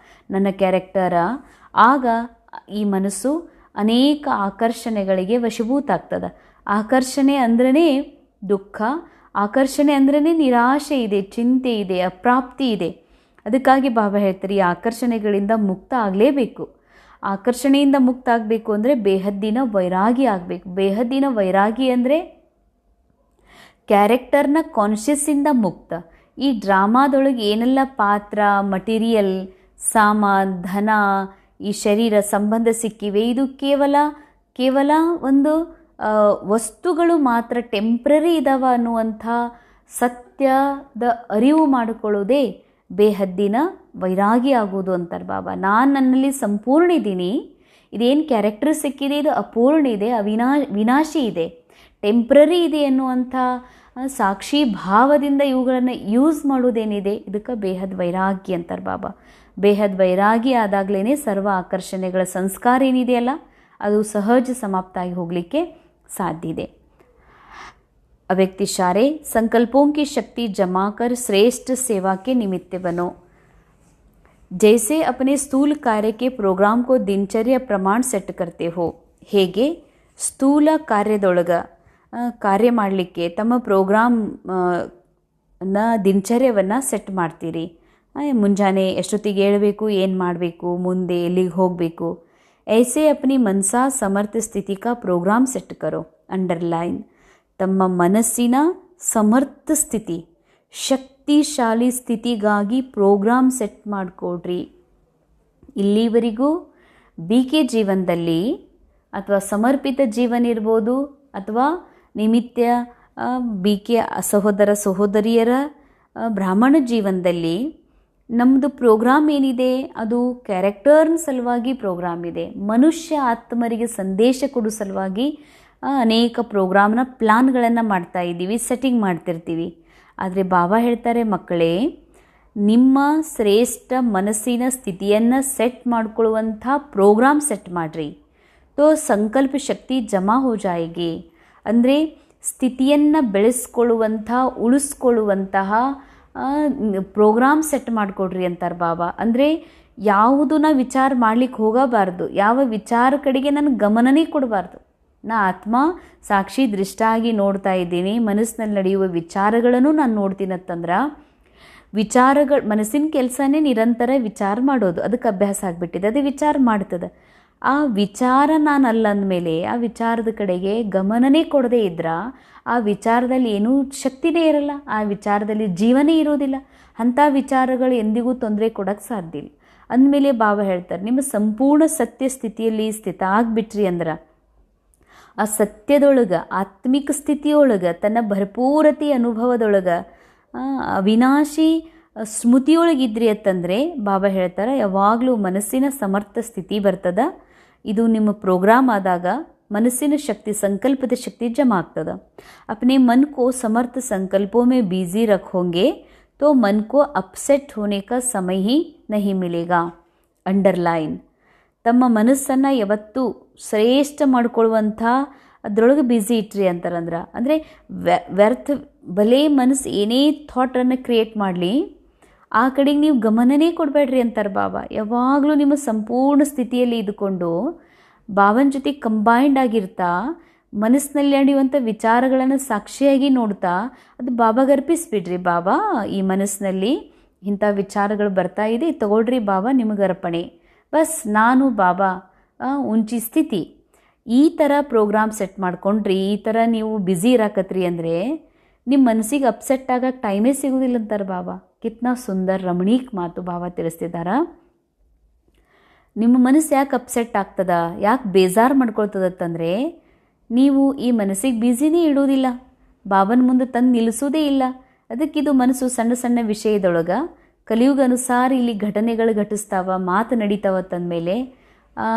ನನ್ನ ಕ್ಯಾರೆಕ್ಟರ, ಆಗ ಈ ಮನಸ್ಸು ಅನೇಕ ಆಕರ್ಷಣೆಗಳಿಗೆ ವಶಭೂತ ಆಗ್ತದೆ. ಆಕರ್ಷಣೆ ಅಂದ್ರೇ ದುಃಖ, ಆಕರ್ಷಣೆ ಅಂದ್ರೇ ನಿರಾಶೆ ಇದೆ, ಚಿಂತೆ ಇದೆ, ಅಪ್ರಾಪ್ತಿ ಇದೆ. ಅದಕ್ಕಾಗಿ ಬಾಬಾ ಹೇಳ್ತಾರೆ, ಈ ಆಕರ್ಷಣೆಗಳಿಂದ ಮುಕ್ತ ಆಗಲೇಬೇಕು. ಆಕರ್ಷಣೆಯಿಂದ ಮುಕ್ತ ಆಗಬೇಕು ಅಂದರೆ ಬೇಹದ್ದಿನ ವೈರಾಗಿ ಆಗಬೇಕು. ಬೇಹದ್ದಿನ ವೈರಾಗಿ ಅಂದರೆ ಕ್ಯಾರೆಕ್ಟರ್ನ ಕಾನ್ಷಿಯಸ್ಸಿಂದ ಮುಕ್ತ. ಈ ಡ್ರಾಮಾದೊಳಗೆ ಏನೆಲ್ಲ ಪಾತ್ರ, ಮಟೀರಿಯಲ್, ಸಾಮಾನು, ಧನ, ಈ ಶರೀರ ಸಂಬಂಧ ಸಿಕ್ಕಿವೆ, ಇದು ಕೇವಲ ಒಂದು ವಸ್ತುಗಳು ಮಾತ್ರ, ಟೆಂಪ್ರರಿ ಇದಾವ ಅನ್ನುವಂಥ ಸತ್ಯದ ಅರಿವು ಮಾಡಿಕೊಳ್ಳೋದೇ ಬೇಹದ್ದಿನ ವೈರಾಗಿ ಆಗೋದು ಅಂತಾರೆ ಬಾಬಾ. ನಾನು ನನ್ನಲ್ಲಿ ಸಂಪೂರ್ಣ ಇದ್ದೀನಿ, ಇದೇನು ಕ್ಯಾರೆಕ್ಟರ್ ಸಿಕ್ಕಿದೆ ಇದು ಅಪೂರ್ಣ ಇದೆ, ವಿನಾಶಿ ಇದೆ, ಟೆಂಪ್ರರಿ ಇದೆ ಎನ್ನುವಂಥ ಸಾಕ್ಷಿ ಭಾವದಿಂದ ಇವುಗಳನ್ನು ಯೂಸ್ ಮಾಡೋದೇನಿದೆ, ಇದಕ್ಕೆ ಬೇಹದ್ ವೈರಾಗಿ ಅಂತಾರೆ ಬಾಬಾ. ಬೇಹದ್ ವೈರಾಗಿ ಆದಾಗಲೇ ಸರ್ವ ಆಕರ್ಷಣೆಗಳ ಸಂಸ್ಕಾರ ಏನಿದೆಯಲ್ಲ ಅದು ಸಹಜ ಸಮಾಪ್ತ ಆಗಿ ಹೋಗಲಿಕ್ಕೆ साध्य है। अव्यक्त इशारे, संकल्पों की शक्ति जमा कर श्रेष्ठ सेवा के निमित्त बनो। जैसे अपने स्थूल कार्य के प्रोग्राम को दिनचर्या प्रमाण सेट करते हो, ಹೇಗೆ ಸ್ಥೂಲ ಕಾರ್ಯದೊಳಗ ಕಾರ್ಯ ಮಾಡಲಿಕ್ಕೆ ತಮ್ಮ ಪ್ರೋಗ್ರಾಮ್ ದಿನಚರ್ಯವನ್ನು ಸೆಟ್ ಮಾಡ್ತೀರಿ. ಮುಂಜಾನೆ ಎಷ್ಟೊತ್ತಿಗೆ ಹೇಳಬೇಕು, ಏನು ಮಾಡಬೇಕು, ಮುಂದೆ ಎಲ್ಲಿಗೆ ಹೋಗಬೇಕು. ऐसे अपनी मनसा समर्थ स्थिति का प्रोग्राम सेट करो। अंडरलाइन, तಮ್ಮ ಮನಸ್ಸಿನ ಸಮರ್ಥ ಸ್ಥಿತಿ, ಶಕ್ತಿಶಾಲಿ ಸ್ಥಿತಿಗಾಗಿ ಪ್ರೋಗ್ರಾಮ್ ಸೆಟ್ ಮಾಡಿಕೊಡ್ರಿ. ಇಲ್ಲಿವರೆಗೂ BK ಜೀವನದಲ್ಲಿ ಅಥವಾ ಸಮರ್ಪಿತ ಜೀವನ ಇರ್ಬೋದು ಅಥವಾ ನಿಮಿತ್ಯ BK ಸಹೋದರ ಸಹೋದರಿಯರ ಬ್ರಾಹ್ಮಣ ಜೀವನದಲ್ಲಿ ನಮ್ಮದು ಪ್ರೋಗ್ರಾಮ್ ಏನಿದೆ ಅದು ಕ್ಯಾರೆಕ್ಟರ್ನ ಸಲುವಾಗಿ ಪ್ರೋಗ್ರಾಮ್ ಇದೆ. ಮನುಷ್ಯ ಆತ್ಮರಿಗೆ ಸಂದೇಶ ಕೊಡೋ ಸಲುವಾಗಿ ಅನೇಕ ಪ್ರೋಗ್ರಾಮ್ನ ಪ್ಲಾನ್ಗಳನ್ನು ಮಾಡ್ತಾ ಇದ್ದೀವಿ, ಸೆಟ್ಟಿಂಗ್ ಮಾಡ್ತಿರ್ತೀವಿ. ಆದರೆ ಬಾಬಾ ಹೇಳ್ತಾರೆ, ಮಕ್ಕಳೇ, ನಿಮ್ಮ ಶ್ರೇಷ್ಠ ಮನಸ್ಸಿನ ಸ್ಥಿತಿಯನ್ನು ಸೆಟ್ ಮಾಡ್ಕೊಳ್ಳುವಂಥ ಪ್ರೋಗ್ರಾಮ್ ಸೆಟ್ ಮಾಡಿರಿ. ತೋ ಸಂಕಲ್ಪ ಶಕ್ತಿ ಜಮಾ ಹೋ ಜಾಯಿಗೆ. ಅಂದರೆ ಸ್ಥಿತಿಯನ್ನು ಬೆಳೆಸ್ಕೊಳ್ಳುವಂಥ, ಉಳಿಸ್ಕೊಳ್ಳುವಂತಹ ಪ್ರೋಗ್ರಾಮ್ ಸೆಟ್ ಮಾಡಿಕೊಡ್ರಿ ಅಂತಾರೆ ಬಾಬಾ. ಅಂದರೆ ಯಾವುದನ್ನ ವಿಚಾರ ಮಾಡ್ಲಿಕ್ಕೆ ಹೋಗಬಾರ್ದು, ಯಾವ ವಿಚಾರ ಕಡೆಗೆ ನನಗೆ ಗಮನನೇ ಕೊಡಬಾರ್ದು. ನಾ ಆತ್ಮ ಸಾಕ್ಷಿ ದೃಷ್ಟಾಗಿ ನೋಡ್ತಾ ಇದ್ದೀನಿ, ಮನಸ್ಸಿನಲ್ಲಿ ನಡೆಯುವ ವಿಚಾರಗಳನ್ನು ನಾನು ನೋಡ್ತೀನಂತಂದ್ರೆ ವಿಚಾರಗಳು ಮನಸ್ಸಿನ ಕೆಲಸನೇ ನಿರಂತರ ವಿಚಾರ ಮಾಡೋದು, ಅದಕ್ಕೆ ಅಭ್ಯಾಸ ಆಗಿಬಿಟ್ಟಿದೆ, ಅದು ವಿಚಾರ ಮಾಡ್ತದೆ. ಆ ವಿಚಾರ ನಾನು ಅಲ್ಲ ಅಂದಮೇಲೆ ಆ ವಿಚಾರದ ಕಡೆಗೆ ಗಮನನೇ ಕೊಡದೇ ಇದ್ರೆ ಆ ವಿಚಾರದಲ್ಲಿ ಏನೂ ಶಕ್ತಿನೇ ಇರಲ್ಲ, ಆ ವಿಚಾರದಲ್ಲಿ ಜೀವನೇ ಇರೋದಿಲ್ಲ. ಅಂಥ ವಿಚಾರಗಳು ಎಂದಿಗೂ ತೊಂದರೆ ಕೊಡೋಕ್ಕೆ ಸಾಧ್ಯ ಇಲ್ಲ. ಅಂದಮೇಲೆ ಬಾಬಾ ಹೇಳ್ತಾರೆ, ನಿಮ್ಮ ಸಂಪೂರ್ಣ ಸತ್ಯ ಸ್ಥಿತಿಯಲ್ಲಿ ಸ್ಥಿತ ಆಗಿಬಿಟ್ರಿ ಅಂದ್ರೆ ಆ ಸತ್ಯದೊಳಗೆ, ಆತ್ಮಿಕ ಸ್ಥಿತಿಯೊಳಗೆ, ತನ್ನ ಭರ್ಪೂರತೆ ಅನುಭವದೊಳಗೆ, ಅವಿನಾಶಿ ಸ್ಮೃತಿಯೊಳಗಿದ್ರಿ ಅಂತಂದರೆ ಬಾಬಾ ಹೇಳ್ತಾರೆ, ಯಾವಾಗಲೂ ಮನಸ್ಸಿನ ಸಮರ್ಥ ಸ್ಥಿತಿ ಬರ್ತದೆ. ಇದು ನಿಮ್ಮ ಪ್ರೋಗ್ರಾಮ್ ಆದಾಗ मनसिन शक्ति, संकल्पित शक्ति जमा ಆಗ್ತದೆ. अपने मन को समर्थ संकल्पों में बिजी रखोगे तो मन को अपसेट होने का समय ही नहीं मिलेगा. अंडरलाइन, ತಮ್ಮ ಮನಸ್ಸನ್ನು ಯಾವತ್ತೂ ಶ್ರೇಷ್ಠ ಮಾಡ್ಕೊಳ್ಳುವಂಥ ಅದರೊಳಗೆ ಬ್ಯುಸಿ ಇಟ್ರಿ ಅಂತಾರಂದ್ರೆ, ಅಂದರೆ ವ್ಯರ್ಥ ಭಲೇ ಮನಸ್ಸು ಏನೇ ಥಾಟನ್ನು ಕ್ರಿಯೇಟ್ ಮಾಡಲಿ ಆ ಕಡೆಗೆ ನೀವು ಗಮನನೇ ಕೊಡಬೇಡ್ರಿ ಅಂತಾರೆ ಬಾಬಾ. ಯಾವಾಗಲೂ ನಿಮ್ಮ ಸಂಪೂರ್ಣ ಸ್ಥಿತಿಯಲ್ಲಿ ಇದ್ದುಕೊಂಡು ಬಾಬನ ಜೊತೆ ಕಂಬೈಂಡ್ ಆಗಿರ್ತಾ ಮನಸ್ಸಿನಲ್ಲಿ ನಡೆಯುವಂಥ ವಿಚಾರಗಳನ್ನು ಸಾಕ್ಷಿಯಾಗಿ ನೋಡ್ತಾ ಅದು ಬಾಬಾಗೆ ಅರ್ಪಿಸ್ಬಿಡ್ರಿ. ಬಾಬಾ, ಈ ಮನಸ್ಸಿನಲ್ಲಿ ಇಂಥ ವಿಚಾರಗಳು ಬರ್ತಾ ಇದೆ, ತಗೊಳ್ರಿ ಬಾಬಾ ನಿಮಗೆ ಅರ್ಪಣೆ, ಬಸ್ ನಾನು ಬಾಬಾ ಉಂಚಿ ಸ್ಥಿತಿ. ಈ ಥರ ಪ್ರೋಗ್ರಾಮ್ ಸೆಟ್ ಮಾಡ್ಕೊಂಡ್ರಿ, ಈ ಥರ ನೀವು ಬ್ಯುಸಿ ಇರಾಕತ್ರಿ ಅಂದರೆ ನಿಮ್ಮ ಮನಸ್ಸಿಗೆ ಅಪ್ಸೆಟ್ ಆಗಕ್ಕೆ ಟೈಮೇ ಸಿಗೋದಿಲ್ಲ ಅಂತಾರೆ ಬಾಬಾ. ಕಿತ್ನಾ ಸುಂದರ ರಮಣೀಕ್ ಮಾತು ಬಾಬಾ ತಿಳಿಸ್ತಿದ್ದಾರೆ. ನಿಮ್ಮ ಮನಸ್ಸು ಯಾಕೆ ಅಪ್ಸೆಟ್ ಆಗ್ತದ, ಯಾಕೆ ಬೇಜಾರು ಮಾಡ್ಕೊಳ್ತದತ್ತಂದರೆ ನೀವು ಈ ಮನಸ್ಸಿಗೆ ಬ್ಯುಸಿನೇ ಇಡೋದಿಲ್ಲ, ಬಾಬನ ಮುಂದೆ ತಂದು ನಿಲ್ಲಿಸೋದೇ ಇಲ್ಲ. ಅದಕ್ಕಿದು ಮನಸ್ಸು ಸಣ್ಣ ಸಣ್ಣ ವಿಷಯದೊಳಗೆ ಕಲಿಯುಗ ಅನುಸಾರ ಇಲ್ಲಿ ಘಟನೆಗಳು ಘಟಿಸ್ತಾವ, ಮಾತು ನಡೀತಾವ ತಂದಮೇಲೆ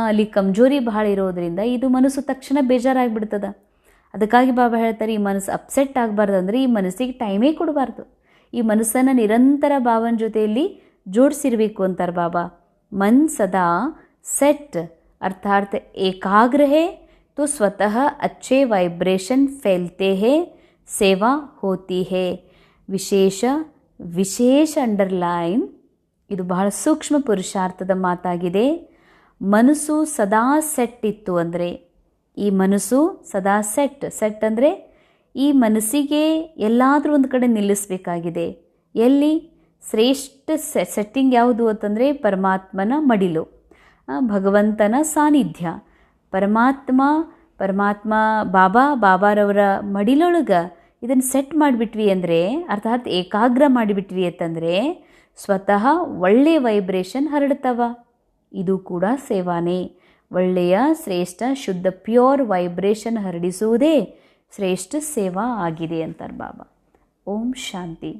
ಅಲ್ಲಿ ಕಮ್ಜೋರಿ ಭಾಳ ಇರೋದ್ರಿಂದ ಇದು ಮನಸ್ಸು ತಕ್ಷಣ ಬೇಜಾರಾಗಿಬಿಡ್ತದ. ಅದಕ್ಕಾಗಿ ಬಾಬಾ ಹೇಳ್ತಾರೆ, ಈ ಮನಸ್ಸು ಅಪ್ಸೆಟ್ ಆಗಬಾರ್ದಂದ್ರೆ ಈ ಮನಸ್ಸಿಗೆ ಟೈಮೇ ಕೊಡಬಾರ್ದು, ಈ ಮನಸ್ಸನ್ನು ನಿರಂತರ ಬಾಬನ ಜೊತೆಯಲ್ಲಿ ಜೋಡಿಸಿರಬೇಕು ಅಂತಾರೆ ಬಾಬಾ. मन सदा सेट अर्थात एकाग्र है, तो स्वतः अच्छे वाइब्रेशन फैलते हैं, सेवा होती है. ವಿಶೇಷ ಅಂಡರ್ಲೈನ್. ಇದು ಬಹಳ ಸೂಕ್ಷ್ಮ ಪುರುಷಾರ್ಥದ ಮಾತಾಗಿದೆ. ಮನಸ್ಸು ಸದಾ ಸೆಟ್ ಇತ್ತು ಅಂದರೆ, ಈ ಮನಸ್ಸು ಸದಾ ಸೆಟ್ ಅಂದರೆ ಈ ಮನಸ್ಸಿಗೆ ಎಲ್ಲಾದರೂ ಒಂದು ಕಡೆ ನಿಲ್ಲಿಸಬೇಕಾಗಿದೆ. ಎಲ್ಲಿ ಶ್ರೇಷ್ಠ ಸೆಟ್ಟಿಂಗ್ ಯಾವುದು ಅಂತಂದರೆ ಪರಮಾತ್ಮನ ಮಡಿಲು, ಭಗವಂತನ ಸಾನ್ನಿಧ್ಯ. ಪರಮಾತ್ಮ ಬಾಬಾರವರ ಮಡಿಲೊಳಗೆ ಇದನ್ನು ಸೆಟ್ ಮಾಡಿಬಿಟ್ವಿ ಅಂದರೆ, ಅರ್ಥಾತ್ ಏಕಾಗ್ರ ಮಾಡಿಬಿಟ್ವಿ ಅಂತಂದರೆ ಸ್ವತಃ ಒಳ್ಳೆಯ ವೈಬ್ರೇಷನ್ ಹರಡ್ತವ. ಇದು ಕೂಡ ಸೇವಾನೇ. ಒಳ್ಳೆಯ ಶ್ರೇಷ್ಠ ಶುದ್ಧ ಪ್ಯೂರ್ ವೈಬ್ರೇಷನ್ ಹರಡಿಸುವುದೇ ಶ್ರೇಷ್ಠ ಸೇವಾ ಆಗಿದೆ ಅಂತಾರೆ ಬಾಬಾ. ಓಂ ಶಾಂತಿ.